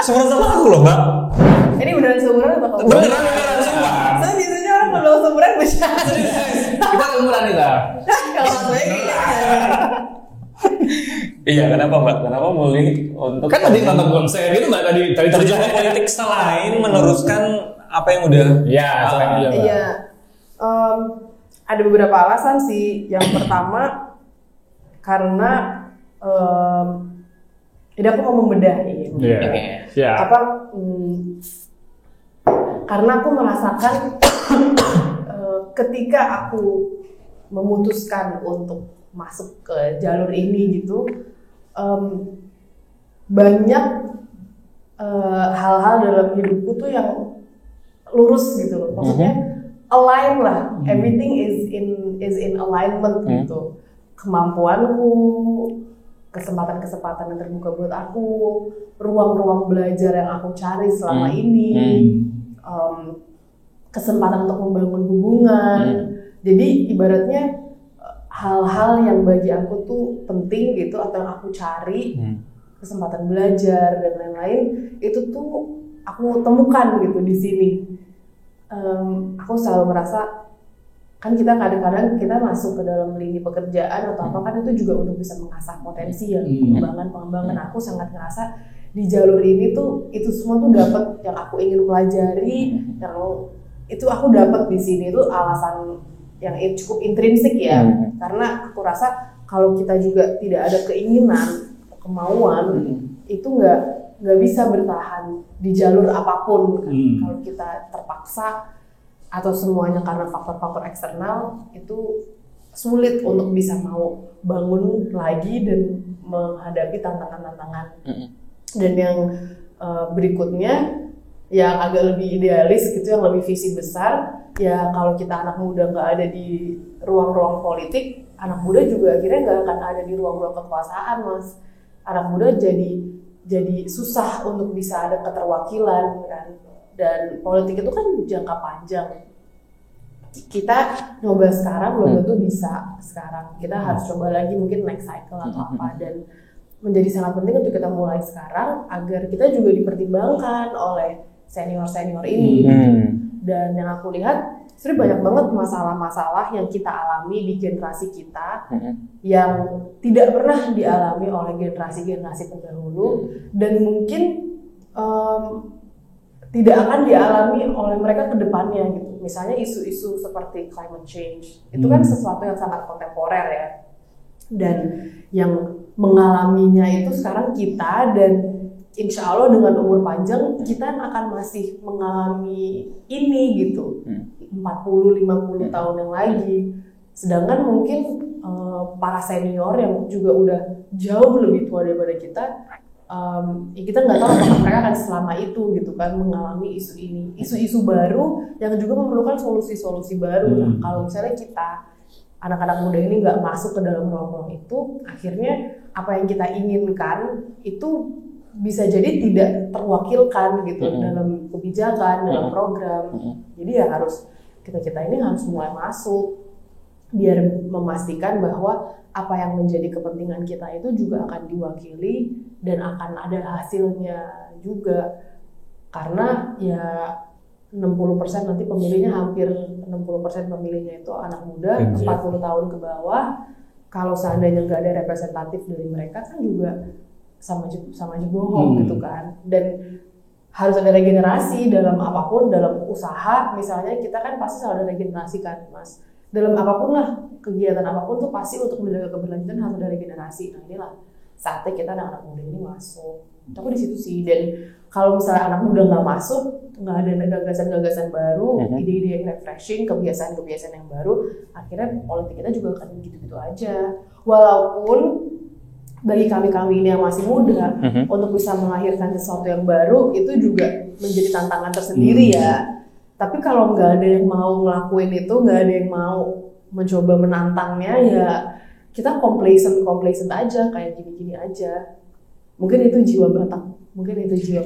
Seumuran sama aku loh, Mbak. Ini beneran seumuran atau kamu? Beneran sumpah. Saya biasanya orang kalau seumuran bisa. Kita umuran kita. Kalau saya kayaknya. Iya, kenapa Mbak? Kenapa mulai untuk Kan tadi nonton konser itu Mbak tadi terjun ke politik selain meneruskan apa yang udah? Iya, selain itu Mbak. Iya. Ada beberapa alasan sih. Yang pertama karena Jadi aku mau membedahi. Karena aku merasakan ketika aku memutuskan untuk masuk ke jalur ini gitu, banyak hal-hal dalam hidupku tuh yang lurus gitu loh. Maksudnya align lah, everything is in alignment gitu. Kemampuanku, kesempatan-kesempatan yang terbuka buat aku, ruang-ruang belajar yang aku cari selama ini, kesempatan untuk membangun hubungan. Jadi ibaratnya hal-hal yang bagi aku tuh penting gitu atau yang aku cari, kesempatan belajar dan lain-lain, itu tuh aku temukan gitu di sini. Aku selalu merasa kan kita kadang-kadang kita masuk ke dalam lini pekerjaan atau apa kan itu juga untuk bisa mengasah potensi ya, pengembangan. Aku sangat ngerasa di jalur ini tuh itu semua tuh dapat yang aku ingin pelajari, yang itu aku dapat di sini. Itu alasan yang cukup intrinsik ya, karena aku rasa kalau kita juga tidak ada keinginan, kemauan, itu nggak bisa bertahan di jalur apapun. Kalau kita terpaksa atau semuanya karena faktor-faktor eksternal, itu sulit untuk bisa mau bangun lagi dan menghadapi tantangan-tantangan. Dan yang berikutnya yang agak lebih idealis gitu, yang lebih visi besar, ya kalau kita anak muda nggak ada di ruang-ruang politik, anak muda juga akhirnya nggak akan ada di ruang-ruang kekuasaan, Mas. Anak muda jadi susah untuk bisa ada keterwakilan kan. Dan politik itu kan jangka panjang. Kita nyoba sekarang belum tentu bisa sekarang. Kita harus coba lagi mungkin next cycle atau apa. Dan menjadi sangat penting untuk kita mulai sekarang agar kita juga dipertimbangkan oleh senior-senior ini. Dan yang aku lihat sebenarnya banyak banget masalah-masalah yang kita alami di generasi kita yang tidak pernah dialami oleh generasi-generasi pendahulu, dan mungkin tidak akan dialami oleh mereka ke depannya gitu. Misalnya isu-isu seperti climate change, itu kan sesuatu yang sangat kontemporer ya. Dan yang mengalaminya itu sekarang kita, dan insya Allah dengan umur panjang kita akan masih mengalami ini gitu 40-50 tahun yang lagi. Sedangkan mungkin para senior yang juga udah jauh lebih tua daripada kita, ya kita nggak tahu apakah mereka akan selama itu gitu kan mengalami isu ini, isu-isu baru yang juga memerlukan solusi-solusi baru. Nah kalau misalnya kita anak-anak muda ini nggak masuk ke dalam ruang-ruang itu, akhirnya apa yang kita inginkan itu bisa jadi tidak terwakilkan gitu dalam kebijakan, dalam program. Jadi ya harus kita ini harus mulai masuk biar memastikan bahwa apa yang menjadi kepentingan kita itu juga akan diwakili dan akan ada hasilnya juga. Karena ya 60% nanti pemilihnya, hampir 60% pemilihnya itu anak muda, 40 tahun ke bawah. Kalau seandainya nggak ada representatif dari mereka kan juga sama aja bohong gitu kan. Dan harus ada regenerasi dalam apapun, dalam usaha misalnya kita kan pasti selalu ada regenerasi kan, Mas. Dalam apapun lah, kegiatan apapun tuh pasti untuk menjaga keberlanjutan harus ada regenerasi. Nah inilah saatnya kita anak muda ini masuk. Aku di situ sih. Dan kalau misalnya anak muda nggak masuk, nggak ada gagasan-gagasan baru, ide-ide yang refreshing, kebiasaan-kebiasaan yang baru, akhirnya politik kita juga akan gitu-gitu aja. Walaupun bagi kami ini yang masih muda, untuk bisa melahirkan sesuatu yang baru itu juga menjadi tantangan tersendiri ya. Tapi kalau nggak ada yang mau ngelakuin itu, nggak ada yang mau mencoba menantangnya, ya kita complacent aja, kayak gini-gini aja. Mungkin itu jiwa Batak, jiwa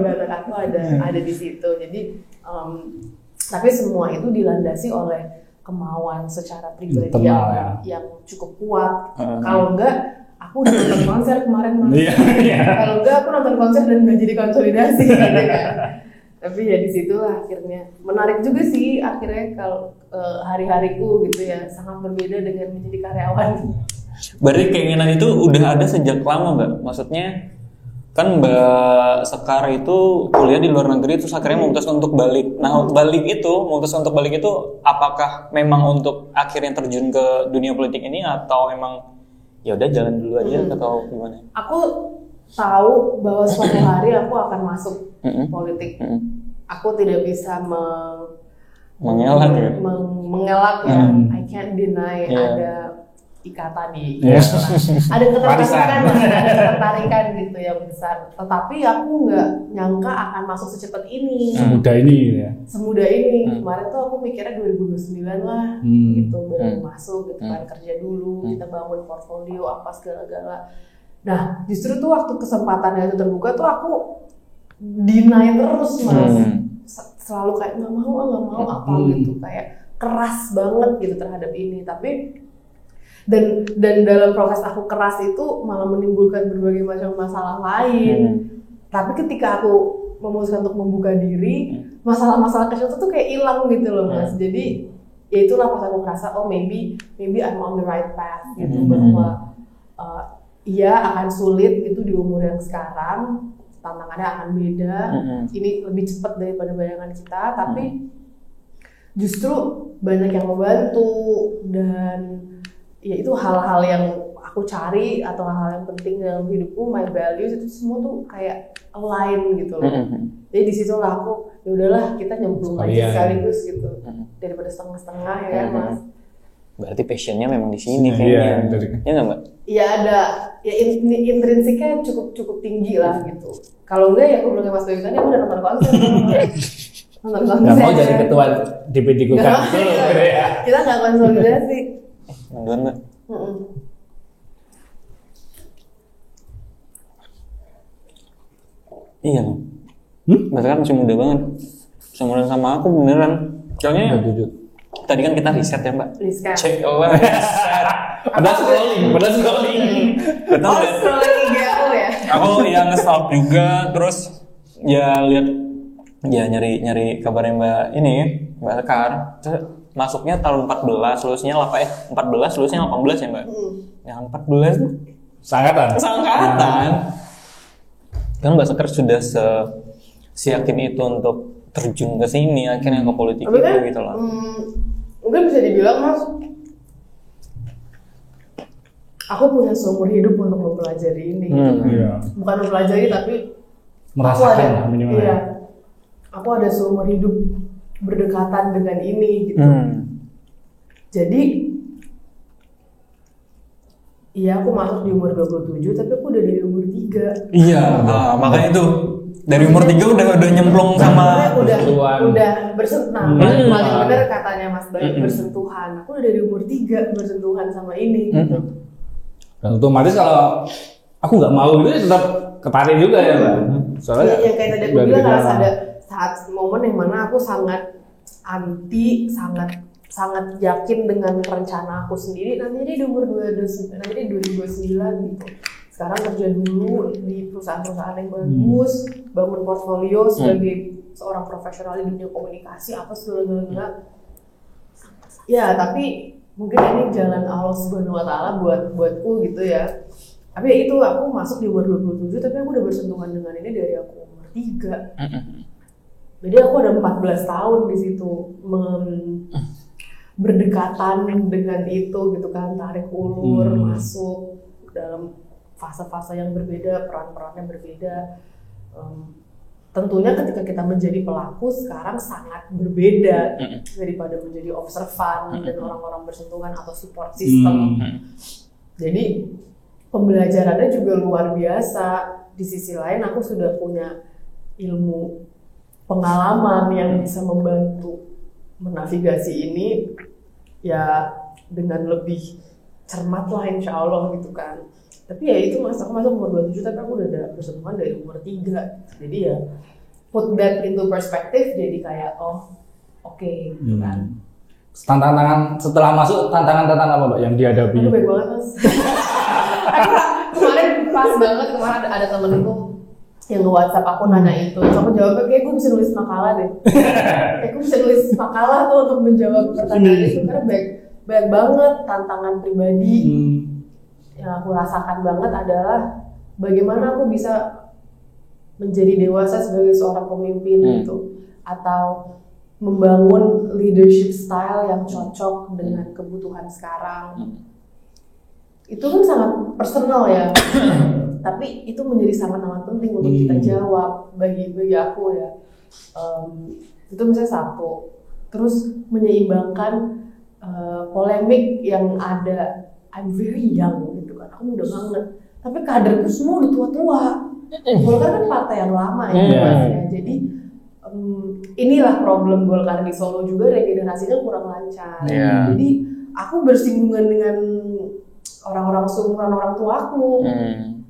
Batak aku ada di situ. Jadi tapi semua itu dilandasi oleh kemauan secara pribadi yang cukup kuat. Kalau enggak, aku udah nonton konser kemarin, Mas. Kalau enggak, aku nonton konser dan nggak jadi konsolidasi gitu kan. Tapi ya disitulah akhirnya menarik juga sih akhirnya kalau hari-hariku gitu ya sangat berbeda dengan menjadi karyawan. Berarti keinginan itu udah ada sejak lama Mbak? Maksudnya kan Mbak Sekar itu kuliah di luar negeri terus akhirnya memutuskan untuk balik. Nah memutuskan untuk balik itu apakah memang untuk akhirnya terjun ke dunia politik ini atau memang ya udah jalan dulu aja atau gimana? Aku tahu bahwa suatu hari aku akan masuk politik. Aku tidak bisa mengelak ya. Mengelak ya. I can't deny ada ikatan di ada ketertarikan gitu yang besar. Tetapi aku nggak nyangka akan masuk secepat ini. Semudah ini ya. Semudah ini. Kemarin tuh aku mikirnya 2029 lah gitu baru masuk gitu kan, kerja dulu, kita bangun portfolio apa segala-gala. Nah, justru tuh waktu kesempatannya itu terbuka tuh aku deny terus Mas. Selalu kayak nggak mau apa gitu, kayak keras banget gitu terhadap ini. Tapi dan dalam proses aku keras itu malah menimbulkan berbagai macam masalah lain. Tapi ketika aku memutuskan untuk membuka diri, masalah-masalah kecil itu tuh kayak hilang gitu loh Mas. Jadi ya itulah pas aku ngerasa oh maybe I'm on the right path gitu, bahwa iya akan sulit gitu di umur yang sekarang, tantangannya akan beda. Ini lebih cepat daripada bayangan kita, tapi justru banyak yang membantu. Dan ya itu hal-hal yang aku cari atau hal-hal yang penting dalam hidupku, my values itu semua tuh kayak align gitu loh. Jadi di situ lah aku ya udahlah kita nyemplung aja sekaligus gitu, daripada setengah-setengah ya kan Mas. Berarti passionnya memang di sini kayaknya. Iya nggak Mbak? Iya ada, ya intrinsiknya cukup tinggi lah gitu. Kalau enggak ya aku bilang Mas Bayu tadi aku udah nonton konser. Nggak mau jadi ketua DPD Council ya. Kita nggak konsolidasi. Manduan Mbak. Iya. Mbak kan masih muda banget. Seumuran sama aku beneran. Soalnya tadi kan kita riset ya Mbak. Cek lah. Padahal scrolling. Oh scrolling IG aku ya. Aku yang nge-stalk juga, terus ya lihat ya nyari kabarnya Mbak Lekar. Terus masuknya tahun 14, lulusnya 14, lulusnya 18 ya Mbak. Yang 14 tuh Sangkatan. Kan Mbak Sekar sudah siyakin itu untuk terjun ke sini, akhirnya ke politik itu gitu loh. Mungkin bisa dibilang Mas, aku punya seumur hidup untuk mempelajari ini. Bukan mempelajari tapi merasakan minimal. Iya, aku ada seumur hidup berdekatan dengan ini gitu. Jadi iya aku masuk di umur 27 tapi aku udah di umur 3. Iya, makanya itu dari umur 3 udah nyemplung sama udah bersentuhan. Paling benar katanya Mas Bayu bersentuhan. Aku udah dari umur 3 bersentuhan sama ini gitu. Dan otomatis kalau aku nggak mau gitu tetap ketarik juga ya Mbak. Soalnya yang kayak tadi aku bilang harus ada saat momen yang mana aku sangat anti, sangat yakin dengan rencana aku sendiri. Nanti di umur 2029 gitu. Sekarang kerja dulu di perusahaan-perusahaan yang bagus, bangun portfolio sebagai seorang profesional di dunia komunikasi apa segala-galanya. Ya tapi mungkin ini jalan Allah Subhanahu Wa Taala buatku gitu ya. Tapi ya itu aku masuk di umur 27 tapi aku udah bersentuhan dengan ini dari aku umur 3. Jadi aku ada 14 tahun di situ berdekatan dengan itu gitu kan, tarik ulur masuk dalam fase-fase yang berbeda, peran-perannya berbeda. Tentunya ketika kita menjadi pelaku sekarang sangat berbeda daripada menjadi observan dan orang-orang bersentuhan atau support system. Jadi pembelajarannya juga luar biasa. Di sisi lain aku sudah punya ilmu pengalaman yang bisa membantu menavigasi ini ya dengan lebih cermat lah insya Allah gitu kan. Tapi ya itu aku masuk umur 27 tapi aku udah ada bersentuhan dari umur 3. Jadi ya put that into perspective jadi kayak oke, gitu kan. Tantangan setelah masuk, tantangan apa Mbak yang dihadapi? Aduh baik banget Mas. Kemarin pas banget, kemarin ada temenku yang nge-WhatsApp aku nanya itu, terus aku jawabnya kayak gue bisa nulis makalah deh. Kayak gue bisa nulis makalah tuh untuk menjawab pertanyaan itu karena banyak banget tantangan pribadi. Yang aku rasakan banget adalah bagaimana aku bisa menjadi dewasa sebagai seorang pemimpin gitu, atau membangun leadership style yang cocok dengan kebutuhan sekarang. itu kan sangat personal ya. Tapi itu menjadi sangat penting untuk kita jawab bagi aku ya. Itu misalnya satu. Terus menyeimbangkan polemik yang ada. I'm very young gitu kan, aku muda banget. Tapi kaderku semua udah tua-tua. Golkar kan partai yang lama ya. Jadi inilah problem Golkar di Solo juga, regenerasinya kurang lancar. Jadi aku bersinggungan dengan orang-orang seumuran orang tuaku.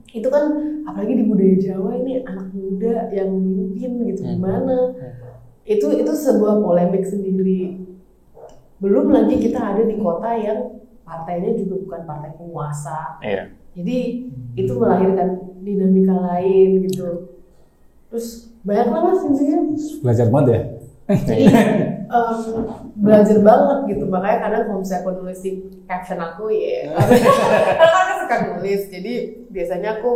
Itu kan apalagi di budaya Jawa ini anak muda yang memimpin gitu gimana? Itu sebuah polemik sendiri. Belum lagi kita ada di kota yang partainya juga bukan partai penguasa. Jadi itu melahirkan dinamika lain gitu. Terus banyak lah mas intinya. Belajar banget ya. Jadi belajar banget gitu. Makanya kadang kalau misalnya aku nulis di caption aku karena aku suka nulis. Jadi biasanya aku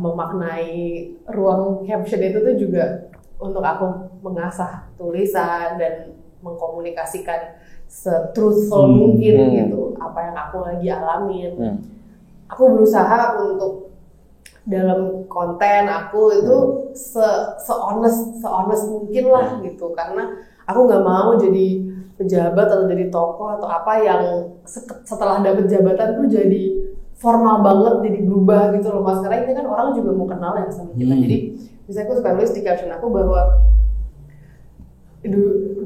memaknai ruang caption itu tuh juga untuk aku mengasah tulisan dan mengkomunikasikan se-truthful mungkin gitu apa yang aku lagi alamin. Aku berusaha untuk dalam konten aku itu se-honest mungkin lah gitu, karena aku nggak mau jadi pejabat atau jadi tokoh atau apa yang setelah dapat jabatan tuh jadi formal banget, jadi berubah gitu loh mas. Karena ini kan orang juga mau kenal ya sama kita. Jadi misalnya aku suka nulis di caption aku bahwa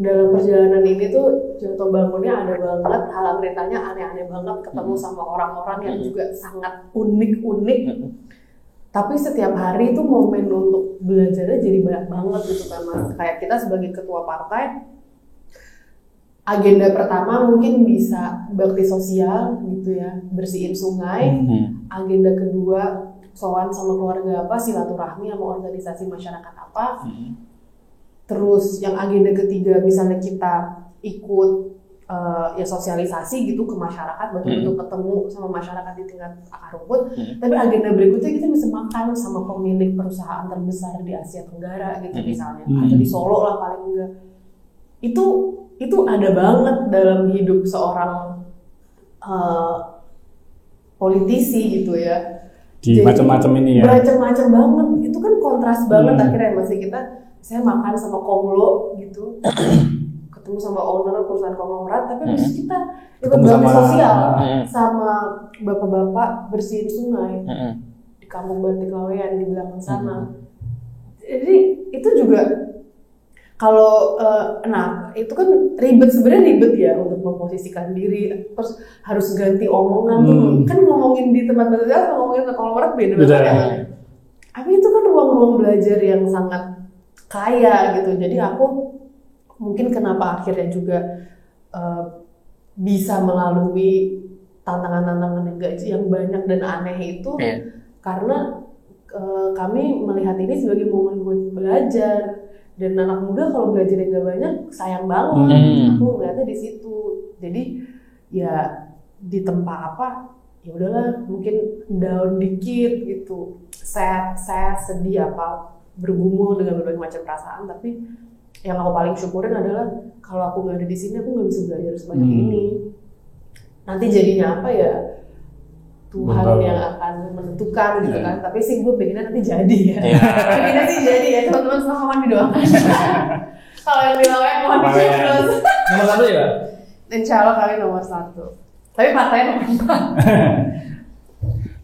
dalam perjalanan ini tuh jatuh bangunnya ada banget, halang rintanya aneh-aneh banget, ketemu sama orang-orang yang juga sangat unik-unik. Tapi setiap hari tuh momen untuk belajarnya jadi banyak banget gitu kan mas. Kayak kita sebagai ketua partai, agenda pertama mungkin bisa bakti sosial gitu ya, bersihin sungai. Agenda kedua sowan sama keluarga apa, silaturahmi sama organisasi masyarakat apa. Terus yang agenda ketiga misalnya kita ikut ya sosialisasi gitu ke masyarakat, betul-betul ketemu sama masyarakat di tingkat akar rumput. Tapi agenda berikutnya kita bisa makan sama pemilik perusahaan terbesar di Asia Tenggara gitu misalnya, atau di Solo lah paling enggak. Itu ada banget dalam hidup seorang politisi gitu ya. Di macam-macam ini ya. Macam-macam banget. Itu kan kontras banget akhirnya masih kita. Saya makan sama Konglo gitu, ketemu sama owner perusahaan konglomerat, tapi habis kita ikut bakti sosial sama bapak-bapak bersihin sungai di kampung Batik Laweyan di belakang sana. Jadi itu juga kalau nah itu kan sebenarnya ribet ya untuk memposisikan diri, terus harus ganti omongan tuh kan ngomongin di tempat batik sama ngomongin ke konglomerat beda banget ya. Tapi itu kan ruang-ruang belajar yang sangat kaya gitu. Jadi aku mungkin kenapa akhirnya juga bisa melalui tantangan-tantangan yang banyak dan aneh itu karena kami melihat ini sebagai momen buat belajar. Dan anak muda kalau belajar nggak banyak sayang banget. Aku melihatnya di situ. Jadi ya di tempat apa ya udahlah, mungkin down dikit gitu, sad, sedih apa, bergumul dengan berbagai macam perasaan. Tapi yang aku paling syukurin adalah kalau aku nggak ada di sini aku nggak bisa belajar sebanyak ini. Nanti jadinya apa ya Tuhan yang akan menentukan gitu kan. Tapi sih gue pengennya nanti jadi ya. Pengennya sih jadi ya, teman-teman semua mohon didoakan. Kalau yang didoakan mohon dicoblos. Nomor 1 ya? Insya Allah kali nomor 1. Tapi partainya nomor 4.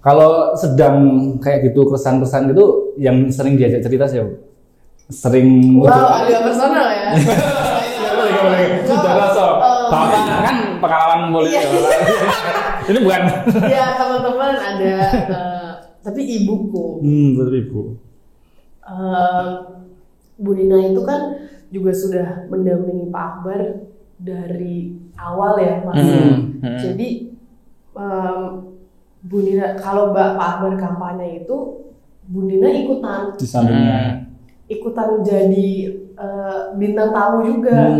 Kalau sedang kayak gitu keresahan-keresahan gitu yang sering diajak cerita sih, sering. Wow, agak personal ya. Boleh. Sudah langsung. Bapak kan pengalaman boleh. Ini bukan. Ya teman-teman ada, tapi ibuku. Betul ibu. Bu Nina itu kan juga sudah mendampingi Pak Akbar dari awal ya masih. Jadi Bu Nina, kalau Pak Akbar kampanye itu, Bu Nina ikutan. Di sampingnya. Ikutan jadi bintang tamu juga.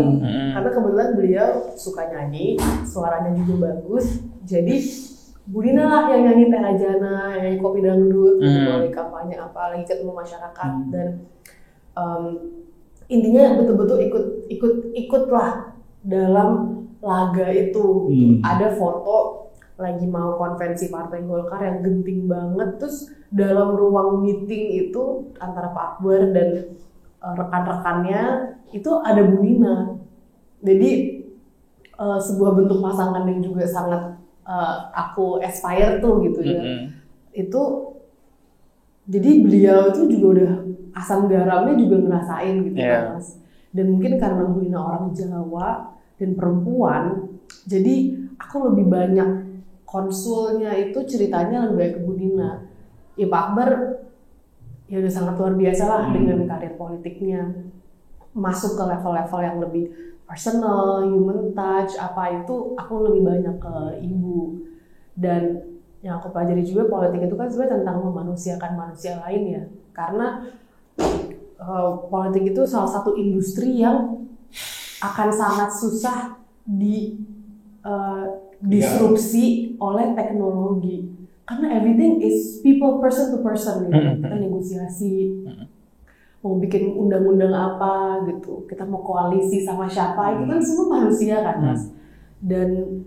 Karena kebetulan beliau suka nyanyi, suaranya juga bagus. Jadi Bu Nina lah yang nyanyi Teh Rajana, yang nyanyi Kopi Dangdut, melalui kampanye apa, lagi ketemu masyarakat. Dan intinya betul-betul ikutlah dalam laga itu. Ada foto lagi mau konvensi Partai Golkar yang genting banget, terus dalam ruang meeting itu antara Pak Akbar dan rekan-rekannya itu ada Bu Nina. Jadi sebuah bentuk pasangan yang juga sangat aku aspire tuh gitu ya. Itu jadi beliau itu juga udah asam garamnya juga ngerasain gitu kan, Mas. Dan mungkin karena Bu Nina orang Jawa dan perempuan, jadi aku lebih banyak konsulnya itu ceritanya lebih banyak ke Bu Nina. Ya Pak Akbar ya udah sangat luar biasa lah dengan karir politiknya, masuk ke level-level yang lebih personal, human touch, apa itu aku lebih banyak ke ibu. Dan yang aku pelajari juga politik itu kan sebenarnya tentang memanusiakan manusia lain ya, karena politik itu salah satu industri yang akan sangat susah disrupsi oleh teknologi, karena everything is people, person to person gitu. Kita negosiasi mau bikin undang-undang apa gitu, kita mau koalisi sama siapa, itu kan semua manusia kan, Mas. Dan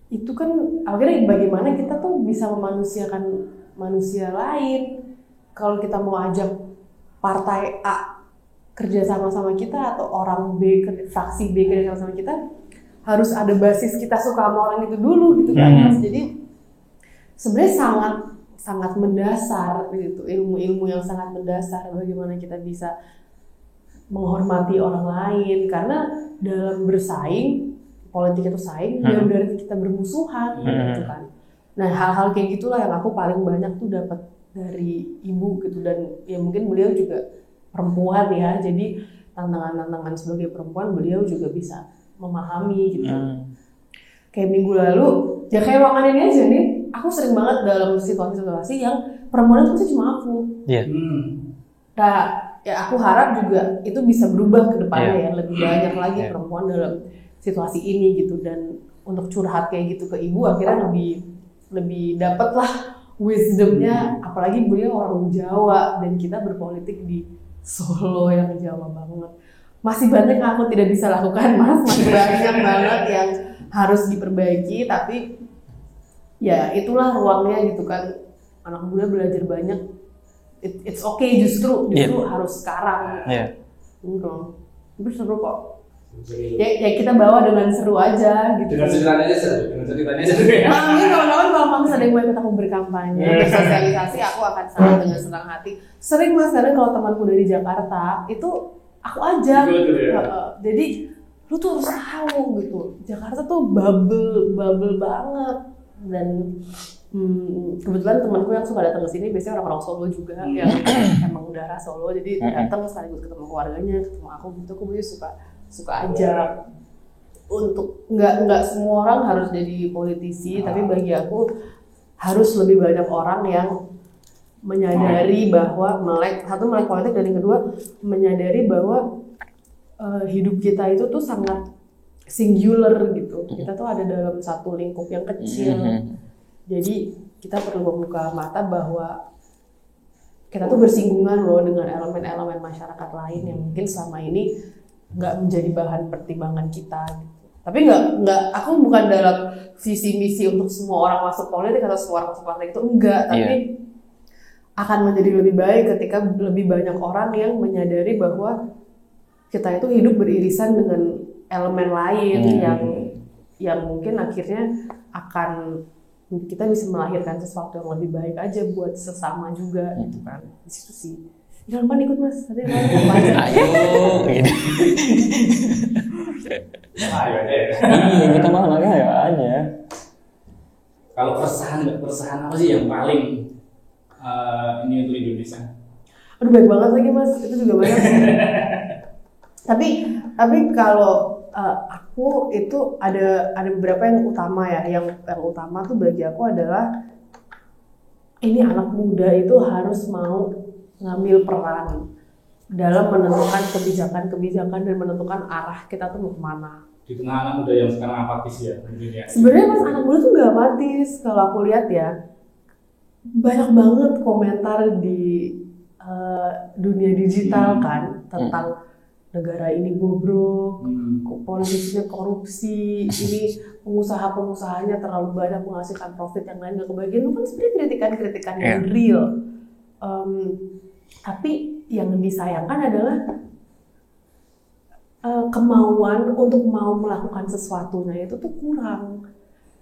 itu kan akhirnya bagaimana kita tuh bisa memanusiakan manusia lain. Kalau kita mau ajak partai A kerja sama kita atau orang B, fraksi B kerja sama kita, harus ada basis kita suka sama orang itu dulu gitu kan, Mas. Jadi sebenarnya sangat mendasar gitu, ilmu-ilmu yang sangat mendasar bagaimana kita bisa menghormati orang lain, karena dalam bersaing, politik itu saing, ya berarti kita bermusuhan gitu kan. Nah, hal-hal kayak gitulah yang aku paling banyak tuh dapat dari ibu gitu, dan ya mungkin beliau juga perempuan ya, jadi tantangan-tantangan sebagai perempuan beliau juga bisa memahami gitu. Kayak minggu lalu, ya kayak makan ini aja nih, aku sering banget dalam situasi-situasi yang perempuan itu cuma aku. Nah, ya aku harap juga itu bisa berubah ke depannya ya, lebih banyak lagi perempuan dalam situasi ini gitu, dan untuk curhat kayak gitu ke ibu akhirnya lebih dapet lah wisdomnya, apalagi beliau orang Jawa dan kita berpolitik di Solo yang Jawa banget. Masih banyak yang aku tidak bisa lakukan, Mas, masih banyak banget yang harus diperbaiki, tapi ya itulah ruangnya gitu kan. Anak muda belajar banyak, it's okay justru harus sekarang. Itu seru kok. Ya kita bawa dengan seru aja gitu. Dengan ceritanya seru ya. Nah, ini kawan-kawan kalau Bang sering mau ikut aku berkampanye, bersosialisasi, aku akan sangat dengan senang hati. Sering, Mas, karena kalau temanku dari Jakarta itu aku ajak. Jadi lu tuh harus tahu gitu, Jakarta tuh bubble banget. Dan kebetulan temanku yang suka datang ke sini biasanya orang-orang Solo juga yang emang darah Solo, jadi datang sekaligus ketemu keluarganya, ketemu aku gitu. Aku suka ajak untuk nggak semua orang harus jadi politisi, tapi bagi aku harus lebih banyak orang yang menyadari bahwa melek politik, dan yang kedua menyadari bahwa hidup kita itu tuh sangat singular gitu. Kita tuh ada dalam satu lingkup yang kecil. Jadi kita perlu membuka mata bahwa kita tuh bersinggungan loh dengan elemen-elemen masyarakat lain yang mungkin selama ini nggak menjadi bahan pertimbangan kita gitu. Tapi nggak, aku bukan dalam visi misi untuk semua orang masuk politik atau semua orang masuk partai itu, enggak. Tapi akan menjadi lebih baik ketika lebih banyak orang yang menyadari bahwa kita itu hidup beririsan dengan elemen lain yang mungkin akhirnya akan kita bisa melahirkan sesuatu yang lebih baik aja buat sesama juga gitu kan. Di situ sih. Jangan lupa ikut, Mas. Tadi ayo gini. Kita mah anaknya ya aja. Kalau keresahan apa sih yang paling ini untuk Indonesia? Aduh, baik banget lagi, Mas. Itu juga banyak. Tapi kalau aku itu ada beberapa yang utama ya. Yang utama tuh bagi aku adalah ini anak muda itu harus mau ngambil peran dalam menentukan kebijakan dan menentukan arah kita tuh mau kemana. Di tengah anak muda yang sekarang apatis ya mungkin ya. Sebenarnya, Mas, anak muda tuh nggak apatis. Kalau aku lihat ya, banyak banget komentar di dunia digital kan tentang negara ini bobrok, politisinya korupsi, ini pengusaha-pengusahanya terlalu banyak menghasilkan profit yang lain nggak kebagian. Itu kan sebenarnya kritikan-kritikan yang real. Tapi yang disayangkan adalah kemauan untuk mau melakukan sesuatunya itu tuh kurang.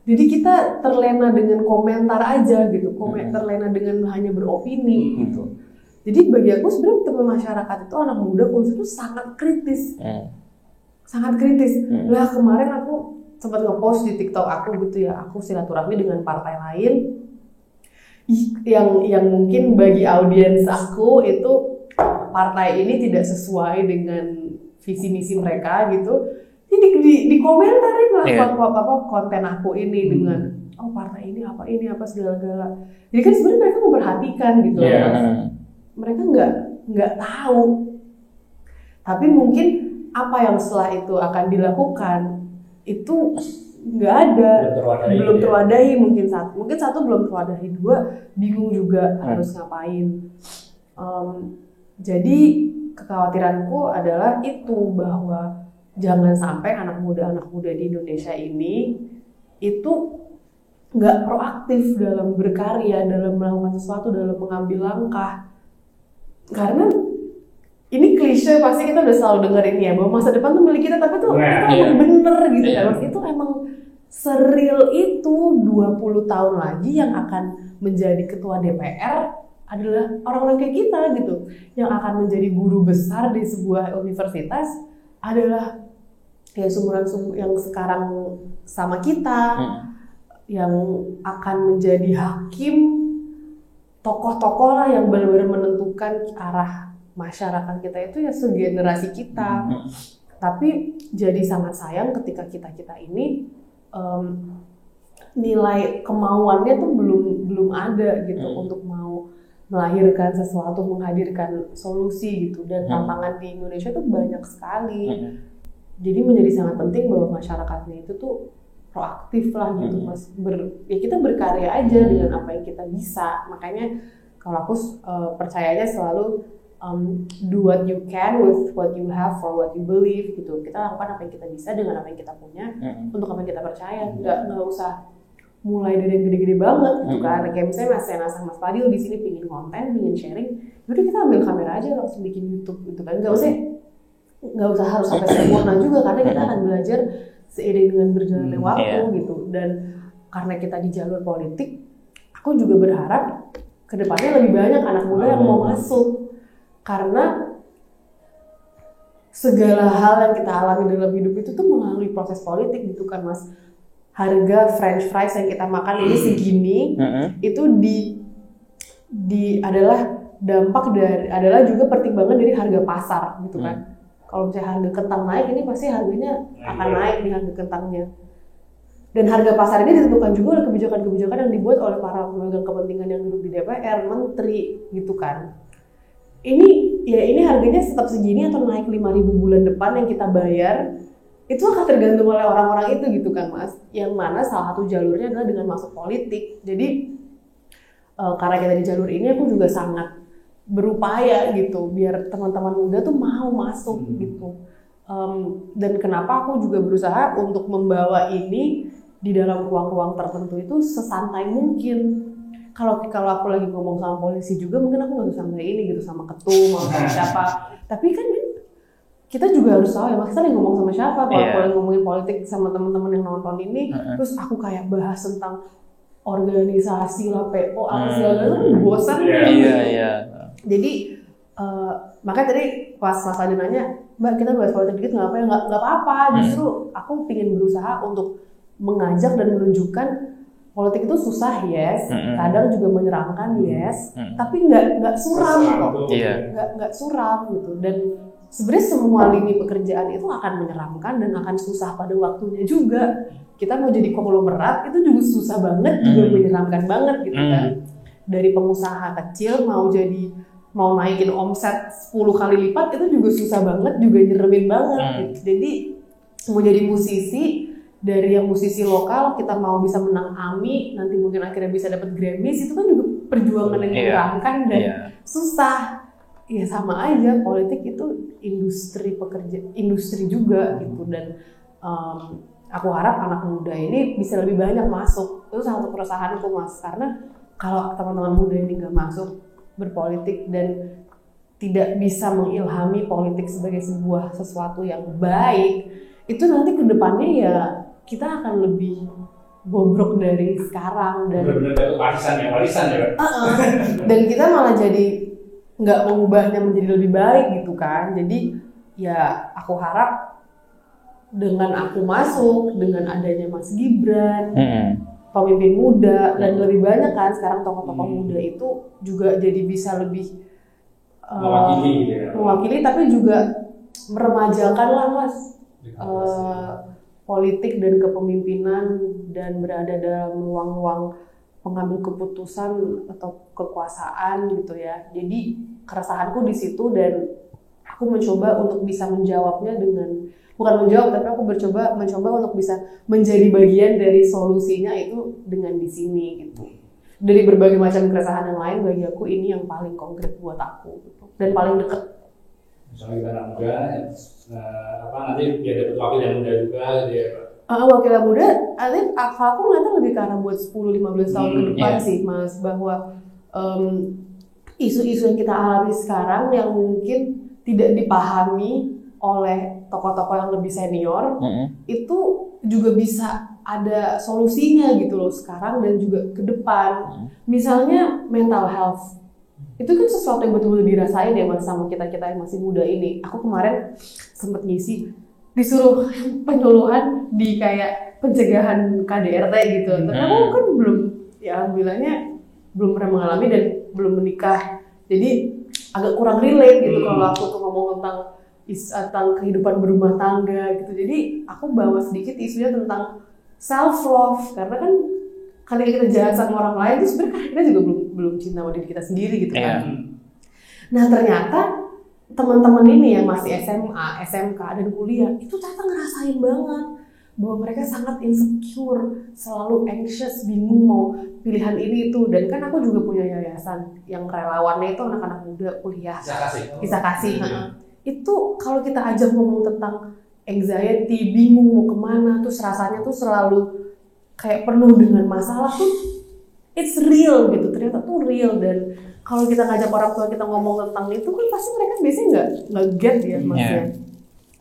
Jadi kita terlena dengan komentar aja gitu, terlena dengan hanya beropini gitu. Jadi bagi aku sebenarnya teman masyarakat itu anak muda khusus itu sangat kritis, sangat kritis. Lah kemarin aku sempat nge-post di TikTok aku gitu ya, aku silaturahmi dengan partai lain yang mungkin bagi audiens aku itu partai ini tidak sesuai dengan visi misi mereka gitu. Jadi dikomentarin lah konten aku ini dengan partai ini apa segala-gala. Jadi kan sebenarnya mereka memperhatikan gitu. Mereka nggak tahu. Tapi mungkin apa yang setelah itu akan dilakukan itu nggak ada, belum terwadahi mungkin satu belum terwadahi, dua bingung juga harus ngapain. Jadi kekhawatiranku adalah itu, bahwa jangan sampai anak muda di Indonesia ini itu nggak proaktif dalam berkarya, dalam melakukan sesuatu, dalam mengambil langkah. Karena ini klise, pasti kita udah selalu dengerin ya, bahwa masa depan tuh milik kita, tapi tuh itu emang bener gitu kan. Itu emang seril itu 20 tahun lagi yang akan menjadi ketua DPR adalah orang-orang kayak kita gitu. Yang akan menjadi guru besar di sebuah universitas adalah ya sumuran yang sekarang sama kita, yang akan menjadi hakim, tokoh-tokoh lah yang benar-benar menentukan arah masyarakat kita itu ya segenerasi kita. Tapi jadi sangat sayang ketika kita ini nilai kemauannya tuh belum ada gitu untuk mau melahirkan sesuatu, menghadirkan solusi gitu. Dan tantangan di Indonesia tuh banyak sekali. Jadi menjadi sangat penting bahwa masyarakatnya itu tuh proaktif lah gitu, Mas. Ya kita berkarya aja dengan apa yang kita bisa. Makanya kalau aku percayanya selalu do what you can with what you have for what you believe gitu. Kita lakukan apa yang kita bisa dengan apa yang kita punya untuk apa yang kita percaya. Nggak usah mulai dari yang gede-gede banget gitu kan. Kayak misalnya Mas Sena sama Mas Fadil di sini pingin konten, pingin sharing, yaudah kita ambil kamera aja langsung bikin YouTube gitu kan. Nggak usah harus sampai sempurna juga, karena kita akan belajar seiring dengan berjalannya waktu gitu. Dan karena kita di jalur politik, aku juga berharap kedepannya lebih banyak anak muda yang mau masuk, karena segala hal yang kita alami dalam hidup itu tuh melalui proses politik gitu kan, Mas. Harga French fries yang kita makan ini segini, itu adalah dampak dari, adalah juga pertimbangan dari harga pasar gitu kan. Kalau misalnya harga kentang naik, ini pasti harganya akan naik nih harga kentangnya. Dan harga pasar ini ditentukan juga oleh kebijakan-kebijakan yang dibuat oleh para pemegang kepentingan yang duduk di DPR, menteri gitu kan. Ini harganya tetap segini atau naik 5.000 bulan depan yang kita bayar, itu akan tergantung oleh orang-orang itu gitu kan, Mas. Yang mana salah satu jalurnya adalah dengan masuk politik. Jadi karena kita di jalur ini, aku juga sangat berupaya gitu biar teman-teman muda tuh mau masuk gitu. Dan kenapa aku juga berusaha untuk membawa ini di dalam ruang-ruang tertentu itu sesantai mungkin. Kalau aku lagi ngomong sama polisi juga mungkin aku nggak bisa santai ini gitu, sama ketum sama siapa. Tapi kan kita juga harus tahu ya, Mas, kita lagi ngomong sama siapa. Kalau aku lagi ngomongin politik sama teman-teman yang nonton ini, terus aku kayak bahas tentang organisasi lah, PO, apa segala itu bosan. Jadi makanya tadi pas Mas Adi nanya, Mbak kita bahas politik dikit nggak apa ya? Nggak apa-apa. Justru aku ingin berusaha untuk mengajak dan menunjukkan politik itu susah, yes. Kadang juga menyeramkan, yes. Tapi nggak suram kok. Nggak suram gitu. Dan sebenarnya semua lini pekerjaan itu akan menyeramkan dan akan susah pada waktunya juga. Kita mau jadi konglomerat itu juga susah banget, juga menyeramkan banget gitu kan. Dari pengusaha kecil mau naikin omset 10 kali lipat itu juga susah banget, juga nyeremin banget gitu. Jadi mau jadi musisi, dari yang musisi lokal kita mau bisa menang AMI, nanti mungkin akhirnya bisa dapat Grammys, itu kan juga perjuangan yang menyeramkan dan susah. ya sama aja, politik itu industri juga gitu. Dan aku harap anak muda ini bisa lebih banyak masuk. Itu salah satu keresahanku Mas, karena kalau teman-teman muda ini nggak masuk berpolitik dan tidak bisa mengilhami politik sebagai sebuah sesuatu yang baik, itu nanti ke depannya ya kita akan lebih bobrok dari sekarang. Dan benar-benar warisan ya. Dan kita malah jadi nggak mengubahnya menjadi lebih baik gitu kan. Jadi ya aku harap dengan aku masuk, dengan adanya Mas Gibran, pemimpin muda, dan lebih banyak kan sekarang tokoh-tokoh muda itu juga jadi bisa lebih mewakili gitu ya. Mewakili, tapi juga meremajakan lah Mas politik dan kepemimpinan, dan berada dalam ruang-ruang pengambil keputusan atau kekuasaan gitu ya. Jadi keresahanku di situ, dan aku mencoba untuk bisa menjawabnya dengan, bukan menjawab, tapi aku mencoba untuk bisa menjadi bagian dari solusinya itu dengan di sini gitu. Dari berbagai macam keresahan yang lain, bagi aku ini yang paling konkret buat aku gitu, dan paling dekat. Misalnya kita anak muda, nanti biar dapat wakil yang muda juga dia. Wakil yang muda, aku ngeliatnya lebih ke arah buat 10-15 tahun ke depan sih Mas, bahwa isu-isu yang kita alami sekarang yang mungkin tidak dipahami oleh tokoh-tokoh yang lebih senior, itu juga bisa ada solusinya gitu loh sekarang dan juga ke depan. Misalnya mental health, itu kan sesuatu yang betul-betul dirasain ya Mas sama kita-kita yang masih muda ini. Aku kemarin sempat ngisi, disuruh penyuluhan di kayak pencegahan KDRT gitu. Tapi aku kan belum, ya bilangnya belum pernah mengalami dan belum menikah. Jadi agak kurang relate gitu kalau aku tuh ngomong tentang kehidupan berumah tangga gitu. Jadi aku bawa sedikit isunya tentang self love, karena kan ketika kita jahat sama orang lain itu sebenarnya kita juga belum cinta sama diri kita sendiri gitu kan. Nah ternyata teman-teman ini yang masih SMA, SMK dan kuliah itu ternyata ngerasain banget bahwa mereka sangat insecure, selalu anxious, bingung mau pilihan ini itu. Dan kan aku juga punya yayasan yang relawannya itu anak-anak muda kuliah. Bisa kasih. Itu kalau kita ajak ngomong tentang anxiety, bingung mau kemana, terus rasanya tuh selalu kayak penuh dengan masalah tuh, it's real gitu, ternyata tuh real. Dan kalau kita ngajak orang tua kita ngomong tentang itu kan pasti mereka biasanya nggak get ya maksudnya.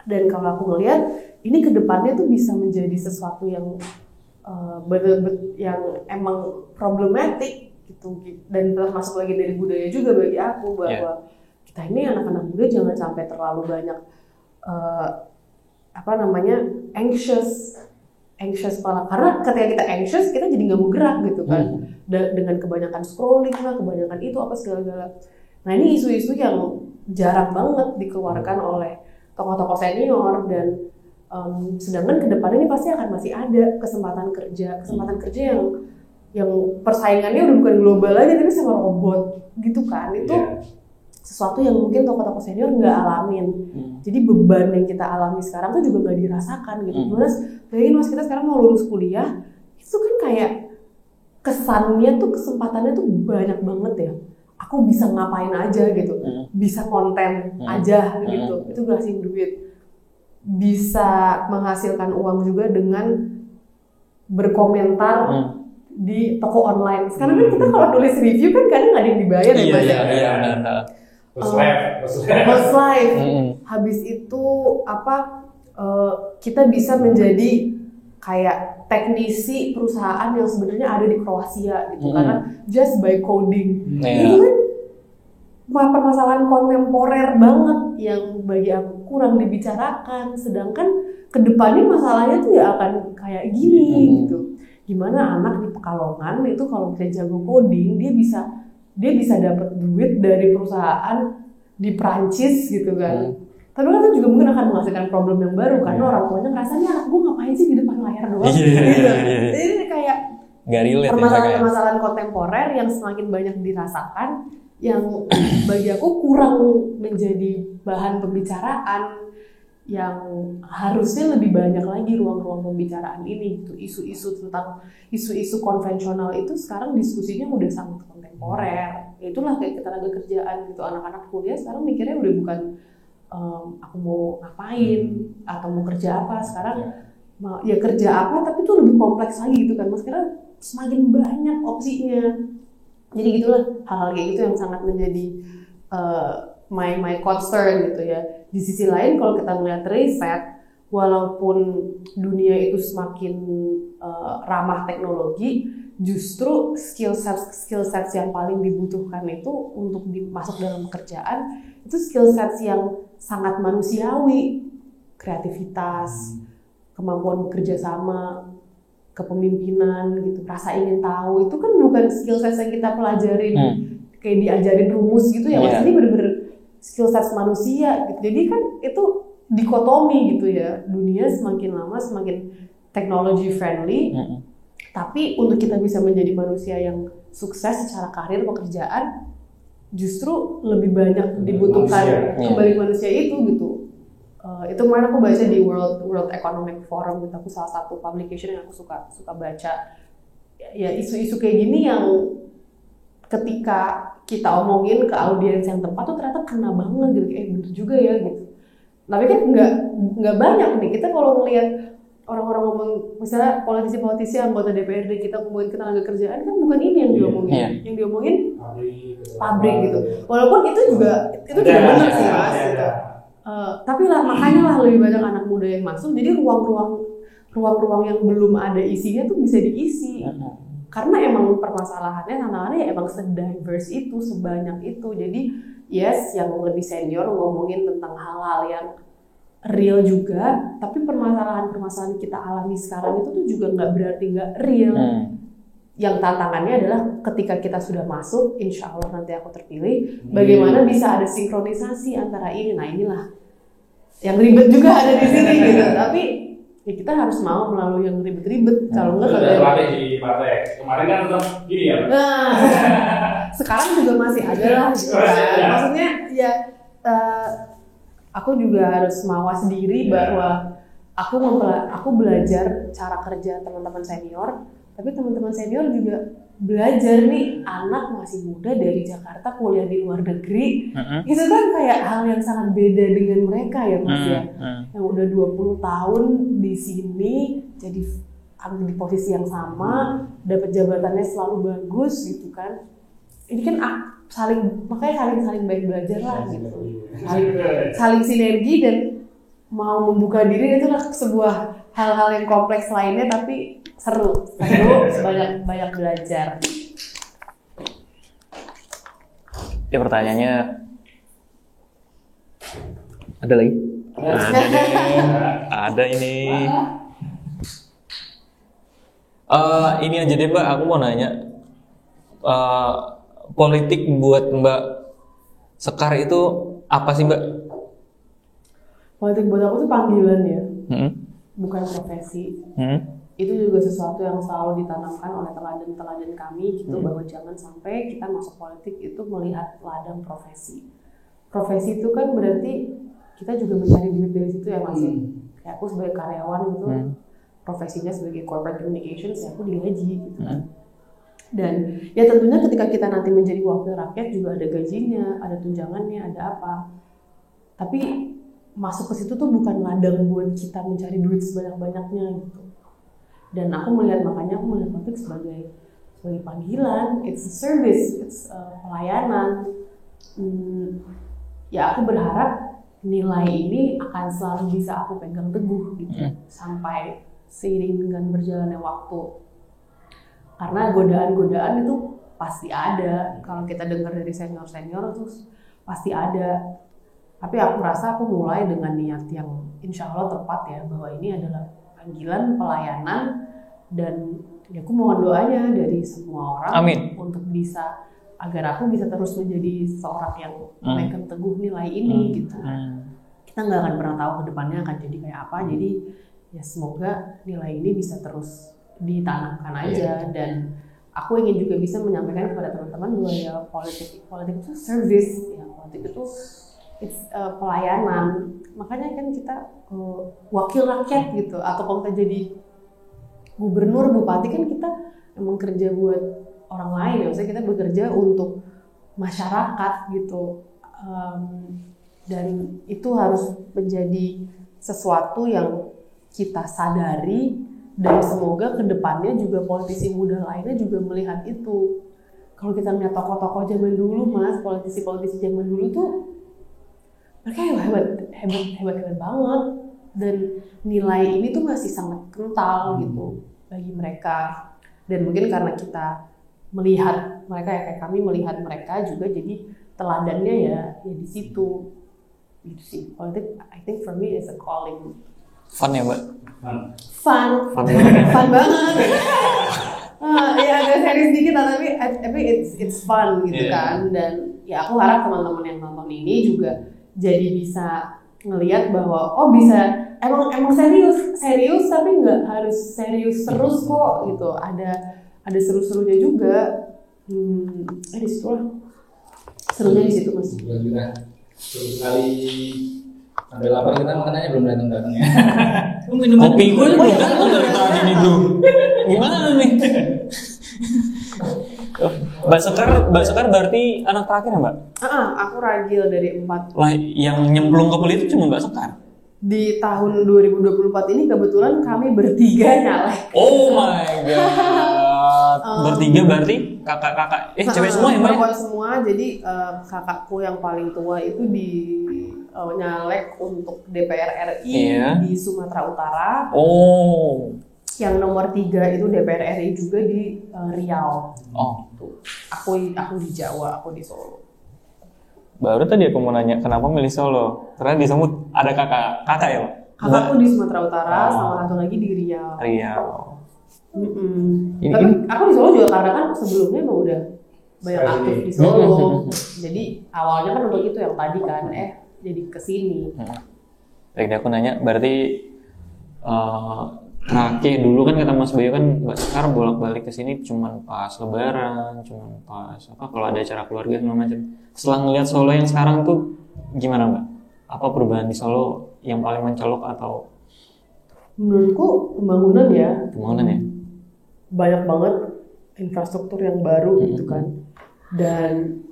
Dan kalau aku ngelihat ini kedepannya tuh bisa menjadi sesuatu yang yang emang problematik gitu. Dan termasuk lagi dari budaya juga bagi aku bahwa kita ini anak-anak muda jangan sampai terlalu banyak anxious malah, karena ketika kita anxious kita jadi nggak mau gerak gitu kan. Dengan kebanyakan scrolling lah, kebanyakan itu apa segala-gala. Nah ini isu-isu yang jarang banget dikeluarkan oleh tokoh-tokoh senior, dan sedangkan kedepannya ini pasti akan masih ada kesempatan kerja yang persaingannya udah bukan global lagi tapi sama robot gitu kan. Itu sesuatu yang mungkin tokoh-tokoh senior nggak alamin. Jadi beban yang kita alami sekarang tuh juga nggak dirasakan gitu. Bayangin Mas, kita sekarang mau lulus kuliah, itu kan kayak kesannya tuh, kesempatannya tuh banyak banget ya. Aku bisa ngapain aja gitu, bisa konten aja gitu, itu ngasihin duit. Bisa menghasilkan uang juga dengan berkomentar di toko online. Sekarang kan kita kalau nulis review kan kadang nggak ada yang dibayar ya Mas. Post live. Habis itu kita bisa menjadi kayak teknisi perusahaan yang sebenarnya ada di Kroasia gitu, karena just by coding. Itu kan permasalahan kontemporer banget yang bagi aku kurang dibicarakan. Sedangkan kedepannya masalahnya tuh ya akan kayak gini gitu. Gimana anak di Pekalongan itu kalau bisa jago coding, dia bisa dapat duit dari perusahaan di Prancis gitu kan. Tapi kan itu juga mungkin akan menghasilkan problem yang baru, karena orang tuanya ngerasa nih anak gue ngapain sih di depan layar doang gitu. Jadi kayak permasalahan kontemporer yang semakin banyak dirasakan, yang bagi aku kurang menjadi bahan pembicaraan. yang harusnya lebih banyak lagi ruang-ruang pembicaraan ini gitu. Isu-isu tentang isu-isu konvensional itu sekarang diskusinya udah sangat kontemporer. Itulah kayak ketenaga kerjaan gitu, anak-anak kuliah sekarang mikirnya udah bukan aku mau ngapain atau mau kerja apa, sekarang ya kerja apa tapi tuh lebih kompleks lagi gitu kan. Sekarang semakin banyak opsinya. Jadi gitulah, hal-hal kayak gitu yang sangat menjadi my concern gitu ya. Di sisi lain kalau kita melihat riset, walaupun dunia itu semakin ramah teknologi, justru skill sets yang paling dibutuhkan itu untuk masuk dalam pekerjaan itu skill sets yang sangat manusiawi, kreativitas, kemampuan bekerja sama, kepemimpinan gitu, rasa ingin tahu, itu kan bukan skill sets yang kita pelajarin kayak diajarin rumus gitu ya. Mas, ini bener-bener skill sets manusia gitu. Jadi kan itu dikotomi gitu ya, dunia semakin lama semakin technology friendly, tapi untuk kita bisa menjadi manusia yang sukses secara karir pekerjaan justru lebih banyak dibutuhkan kembali manusia itu gitu. Itu kemarin aku baca di World Economic Forum gitu, aku salah satu publication yang aku suka baca ya, isu-isu kayak gini yang ketika kita omongin ke audiens yang tepat tuh ternyata kena banget gitu, bener juga ya gitu. Tapi kan nggak banyak nih kita kalau ngelihat orang-orang ngomong, misalnya politisi-politisi anggota DPRD kita ngomongin ketenaga kerjaan, kan bukan ini yang diomongin, yang diomongin pabrik gitu. Walaupun itu juga benar sih Mas gitu. Tapi lah makanya lah lebih banyak anak muda yang masuk, jadi ruang-ruang yang belum ada isinya tuh bisa diisi. Karena emang permasalahannya tantangannya ya emang se-diverse itu, sebanyak itu. Jadi yes, yang lebih senior ngomongin tentang hal-hal yang real juga, tapi permasalahan kita alami sekarang itu tuh juga nggak berarti nggak real. Yang tantangannya adalah ketika kita sudah masuk, insya Allah nanti aku terpilih, bagaimana bisa ada sinkronisasi antara ini. Nah inilah yang ribet juga ada di sini gitu. Tapi ya kita harus mau melalui yang ribet-ribet. Kalau nggak kalau di partai kemarin kan tetap gini ya. Nah, sekarang juga masih ada lah gitu kan. Maksudnya ya aku juga harus mawas diri bahwa aku belajar cara kerja teman-teman senior, tapi teman-teman senior juga belajar nih, anak masih muda dari Jakarta kuliah di luar negeri, itu kan kayak hal yang sangat beda dengan mereka ya Mas ya, yang udah 20 tahun di sini, jadi di posisi yang sama, dapat jabatannya selalu bagus gitu kan. Ini kan makanya saling baik belajar lah gitu, saling sinergi dan mau membuka diri, itulah sebuah hal-hal yang kompleks lainnya tapi seru banyak belajar. Ya pertanyaannya ada lagi? Ada ini. Ini aja deh Mbak, aku mau nanya. Politik buat Mbak Sekar itu apa sih Mbak? Politik buat aku tuh panggilan ya, bukan profesi. Itu juga sesuatu yang selalu ditanamkan oleh teladan-teladan kami gitu, bahwa jangan sampai kita masuk politik itu melihat ladang profesi. Profesi itu kan berarti kita juga mencari duit dari situ ya Mas. Kayak aku sebagai karyawan gitu, profesinya sebagai corporate communications ya aku digaji gitu kan. Dan ya tentunya ketika kita nanti menjadi wakil rakyat juga ada gajinya, ada tunjangannya, ada apa. Tapi masuk ke situ tuh bukan ladang buat kita mencari duit sebanyak-banyaknya gitu. Dan makanya aku melihat politik sebagai panggilan, it's a service, it's pelayanan. Ya aku berharap nilai ini akan selalu bisa aku pegang teguh gitu, sampai seiring dengan berjalannya waktu. Karena godaan-godaan itu pasti ada, kalau kita dengar dari senior-senior itu pasti ada. Tapi aku rasa aku mulai dengan niat yang insya Allah tepat ya, bahwa ini adalah panggilan pelayanan, dan ya aku mohon doanya dari semua orang. Amin. Untuk bisa, agar aku bisa terus menjadi seorang yang memegang teguh nilai ini gitu. Kita nggak akan pernah tahu kedepannya akan jadi kayak apa, jadi ya semoga nilai ini bisa terus ditanamkan aja. Dan aku ingin juga bisa menyampaikan kepada teman-teman bahwa ya politik itu service ya, politik itu pelayanan. Makanya kan kita wakil rakyat gitu, atau kalau kita jadi gubernur, bupati kan kita emang kerja buat orang lain ya, maksudnya kita bekerja untuk masyarakat gitu. Dan itu harus menjadi sesuatu yang kita sadari, dan semoga kedepannya juga politisi muda lainnya juga melihat itu. Kalau kita melihat tokoh-tokoh zaman dulu, Mas, politisi-politisi zaman dulu tuh mereka hebat banget, dan nilai ini tuh masih sangat kental gitu bagi mereka. Dan mungkin karena kita melihat mereka ya, kayak kami melihat mereka juga, jadi teladannya ya di situ. Gitu sih. Politik, I think for me is a calling. Fun ya, Mbak? Fun banget. Ya agak serius dikit tapi it's fun gitu kan. Dan ya aku harap teman-teman yang nonton ini juga jadi bisa ngelihat bahwa bisa emang serius tapi nggak harus serius terus kok gitu. Ada seru-serunya juga. Di situ lah. Serunya di situ, Mas. Seru sekali. Sampai lapar kita makanannya belum datang ya. Kopi gue belum datang dari tadi nih, Bro. Gimana nih? Mbak Sekar berarti anak terakhir ya, Mbak? Aku ragil dari 4. Lah, yang nyemplung ke politik cuma Mbak Sekar. Di tahun 2024 ini kebetulan kami bertiga nyalek. Oh my god. Bertiga berarti kakak-kakak. Cewek semua ya, Mbak? Perempuan semua. Jadi kakakku yang paling tua itu nyalek untuk DPR RI di Sumatera Utara. Oh. Yang nomor 3 itu DPR RI juga di Riau. Oh. Aku di Jawa, aku di Solo. Baru tadi aku mau nanya kenapa milih Solo? Karena di Sumut ada kakak ya, Pak? Kakakku di Sumatera Utara, sama satu lagi di Riau. Tapi aku di Solo juga karena kan sebelumnya emang udah banyak aktif di Solo. Jadi awalnya kan untuk itu yang tadi kan, jadi kesini. Baik, aku nanya, berarti terakhir dulu kan kata Mas Bayu kan Mbak Sekar bolak-balik ke sini cuman pas Lebaran, cuman pas kalau ada acara keluarga segala macam. Setelah ngelihat Solo yang sekarang tuh gimana, Mbak? Apa perubahan di Solo yang paling mencolok atau? Menurutku pembangunan ya. Banyak banget infrastruktur yang baru gitu kan, dan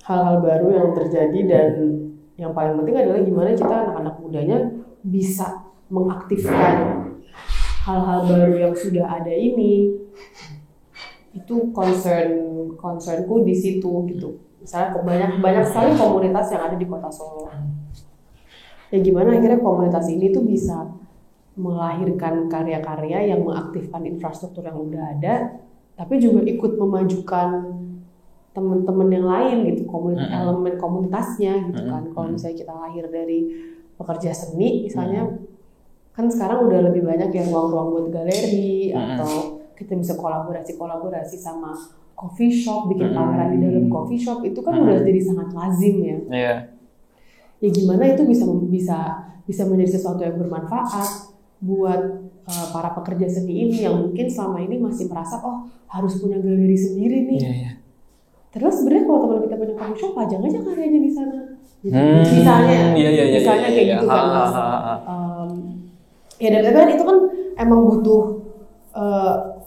hal-hal baru yang terjadi, dan yang paling penting adalah gimana kita anak-anak mudanya bisa mengaktifkan hal-hal baru yang sudah ada ini. Itu concernku di situ gitu. Misalnya banyak sekali komunitas yang ada di kota Solo. Ya gimana akhirnya komunitas ini tuh bisa melahirkan karya-karya yang mengaktifkan infrastruktur yang udah ada, tapi juga ikut memajukan teman-teman yang lain gitu, elemen komunitasnya gitu kan. Kalau misalnya kita lahir dari pekerja seni misalnya, kan sekarang udah lebih banyak yang ruang-ruang buat galeri, atau kita bisa kolaborasi sama coffee shop, bikin pameran di dalam coffee shop, itu kan udah jadi sangat lazim ya. Ya gimana itu bisa menjadi sesuatu yang bermanfaat buat para pekerja seni ini yang mungkin selama ini masih merasa harus punya galeri sendiri nih. Terus sebenarnya kalau teman kita punya coffee shop, pajang aja karyanya di sana. Misalnya kayak gitu kan. Ya dan kan itu kan emang butuh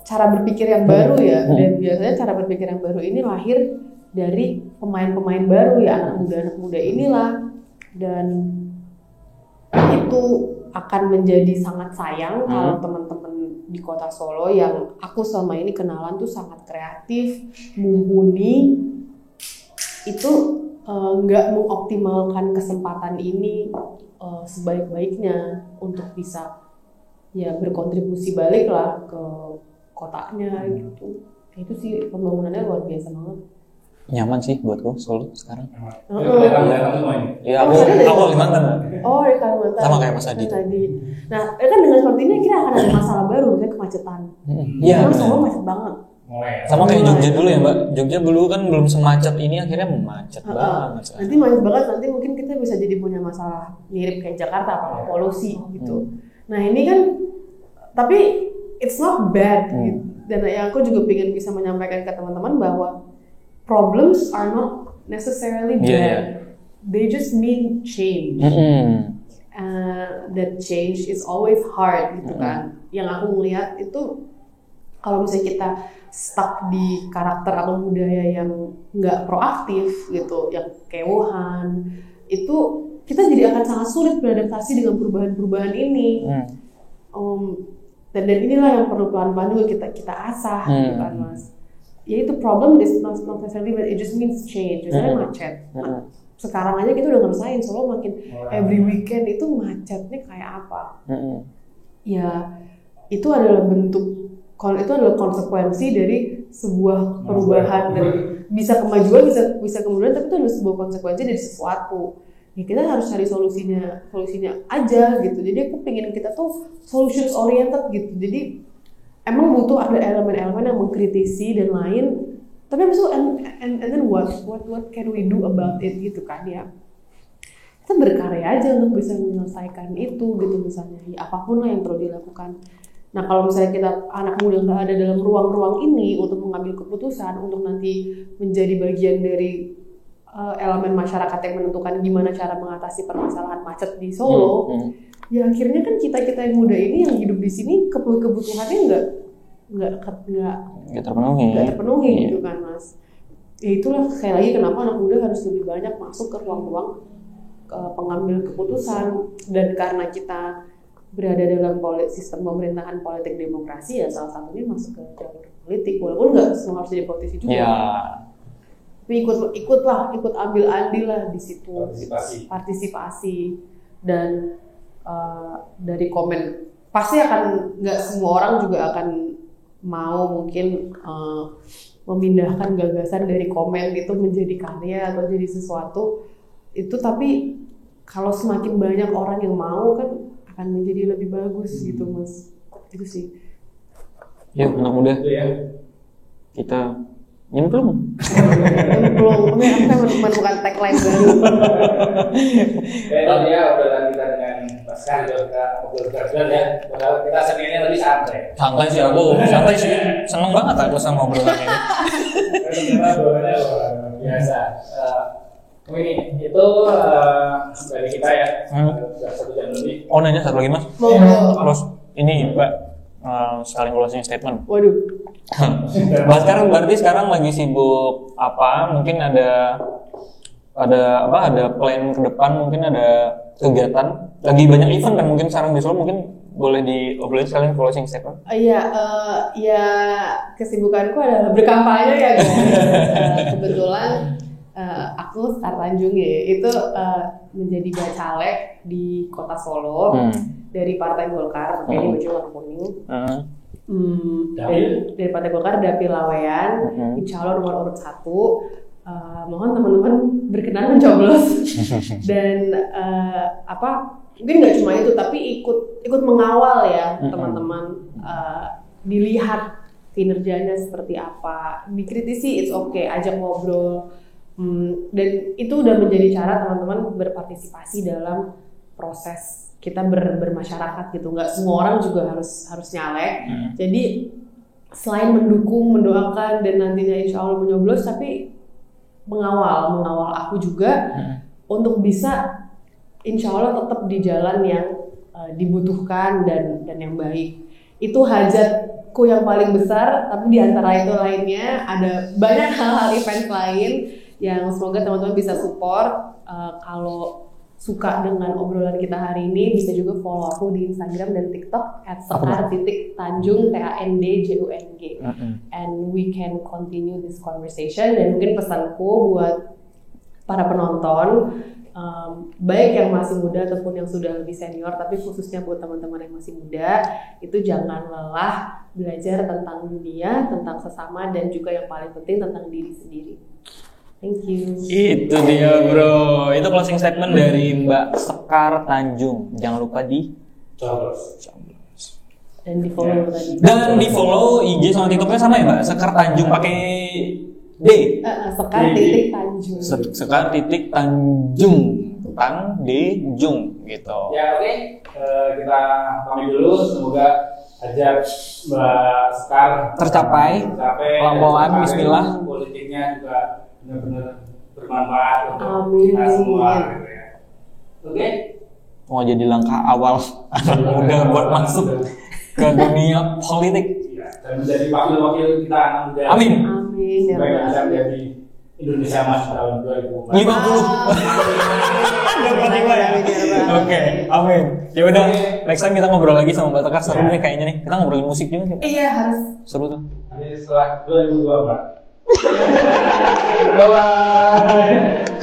cara berpikir yang baru ya, dan biasanya cara berpikir yang baru ini lahir dari pemain-pemain baru ya, anak muda inilah, dan itu akan menjadi sangat sayang kalau teman-teman di kota Solo yang aku selama ini kenalan tuh sangat kreatif, mumpuni, itu nggak mengoptimalkan kesempatan ini sebaik-baiknya untuk bisa ya berkontribusi balik lah ke kotanya gitu. Itu sih pembangunannya luar biasa banget. Nyaman sih buatku Solo sekarang. Iya, aku Kalimantan. Oh, di Kalimantan. Sama kayak Mas Adi. Nah, kan dengan seperti ini kira akan ada masalah baru, misalnya kemacetan. Karena Solo macet banget. Sama kayak Jogja dulu ya, Mbak. Jogja dulu kan belum semacet ini, akhirnya macet banget. Nanti macet banget, nanti mungkin kita bisa jadi punya masalah mirip kayak Jakarta, apa polusi gitu. Nah ini kan, tapi it's not bad gitu. Dan yang aku juga pengen bisa menyampaikan ke teman-teman bahwa problems are not necessarily bad. they just mean change. That change is always hard gitu kan. Yang aku ngelihat itu kalau misalnya kita stuck di karakter atau budaya yang nggak proaktif gitu, yang kewohan, itu kita jadi akan sangat sulit beradaptasi dengan perubahan-perubahan ini. Dan inilah yang perlu pelan-pelan juga kita asah gitu kan Mas. Ya itu problem is not necessarily, but it just means change. Misalnya macet. Sekarang aja kita udah ngerasain Solo makin every weekend itu macetnya kayak apa. Ya itu adalah konsekuensi dari sebuah perubahan dan bisa kemajuan, bisa kemudian, tapi itu adalah sebuah konsekuensi dari sesuatu. Ya kita harus cari solusinya aja gitu. Jadi aku pengen kita tuh solutions oriented gitu. Jadi emang butuh ada elemen-elemen yang mengkritisi dan lain, tapi abis itu and then what can we do about it gitu kan ya. Kita berkarya aja untuk bisa menyelesaikan itu gitu misalnya. Ya apapun lah yang perlu dilakukan. Nah kalau misalnya kita anak muda nggak ada dalam ruang-ruang ini untuk mengambil keputusan, untuk nanti menjadi bagian dari elemen masyarakat yang menentukan gimana cara mengatasi permasalahan macet di Solo, ya akhirnya kan kita yang muda ini yang hidup di sini kebutuhannya nggak terpenuhi gitu kan Mas. Ya itulah sekali lagi kenapa anak muda harus lebih banyak masuk ke ruang-ruang pengambil keputusan, dan karena kita berada dalam sistem pemerintahan politik demokrasi ya salah satunya masuk ke jalur politik, walaupun nggak semua harus jadi politisi juga. Tapi ikut ambil andil lah di situ, partisipasi dan dari komen pasti akan nggak semua orang juga akan mau mungkin memindahkan gagasan dari komen itu menjadi karya atau jadi sesuatu itu, tapi kalau semakin banyak orang yang mau kan akan menjadi lebih bagus gitu Mas. Itu sih. Ya anak muda kita nyemplung. Tapi aku menemukan tagline baru. Tadi ya obrolan kita dengan Mas Karjo, kita ngobrol berjalan ya. Padahal kita sebenarnya lebih santai. Santai sih aku, santai sih. Seneng banget aku sama obrolan ini. Kita obrolannya biasa. Ini itu dari kita ya. Sudah 1 jam lebih. Oh nanya satu lagi Mas. Terus ini Mbak sekalian closing statement. Waduh. Mas sekarang lagi sibuk apa? Mungkin ada plan ke depan, mungkin ada kegiatan. Lagi banyak event kan mungkin sekarang di Solo, mungkin boleh diobrolin sekalian closing statement. Ya kesibukanku adalah berkampanye ya guys. Kebetulan aku Star Tanjung ya, itu menjadi bacalek di Kota Solo dari Partai Golkar, ini baju warna kuning. Dari Partai Golkar Dapil Laweyan, insya Allah nomor urut 1. Mohon teman-teman berkenan mencoblos dan mungkin nggak cuma itu, tapi ikut mengawal ya teman-teman, dilihat kinerjanya seperti apa, dikritisi it's okay, ajak ngobrol. Dan itu udah menjadi cara teman-teman berpartisipasi dalam proses kita bermasyarakat gitu. Nggak semua orang juga harus nyalek. Jadi selain mendukung, mendoakan dan nantinya insya Allah menyoblos, tapi mengawal aku juga untuk bisa insya Allah tetap di jalan yang dibutuhkan dan yang baik. Itu hajatku yang paling besar, tapi di antara itu lainnya ada banyak hal-hal event lain yang semoga teman-teman bisa support. Kalau suka dengan obrolan kita hari ini, bisa juga follow aku di Instagram dan TikTok @sekar_tanjung TANDJUNG, and we can continue this conversation. Dan mungkin pesanku buat para penonton, baik yang masih muda ataupun yang sudah lebih senior, tapi khususnya buat teman-teman yang masih muda, itu jangan lelah belajar tentang dunia, tentang sesama, dan juga yang paling penting tentang diri sendiri. Thank you. Itu dia bro, itu closing statement dari Mbak Sekar Tanjung. Jangan lupa di dan di follow tadi. Dan di follow IG sama TikToknya sama ya Mbak, Sekar Tanjung pakai D. Sekar_Tanjung. Sekar_Tanjung. Tanjung gitu. Ya oke. Kita pamit dulu. Semoga hajat Mbak Sekar tercapai. Lampauan, bismillah. Politiknya juga benar-benar bermanfaat untuk Amin. kita semua gitu ya. Oke. Mau jadi langkah awal anak muda buat masuk ke dunia politik. Iya, dan menjadi wakil-wakil kita anak muda. Amin. Amin ya Supaya Rabbal bisa Alamin. menjadi Indonesia Emas tahun 2045. 50. Oke, amin. Ya udah, next time kita ngobrol lagi sama Mbak Tegar. Seru nih kayaknya nih. Kita ngobrolin musik juga sih. Iya harus. Seru tuh. Ini setelah 2024. Bye bye.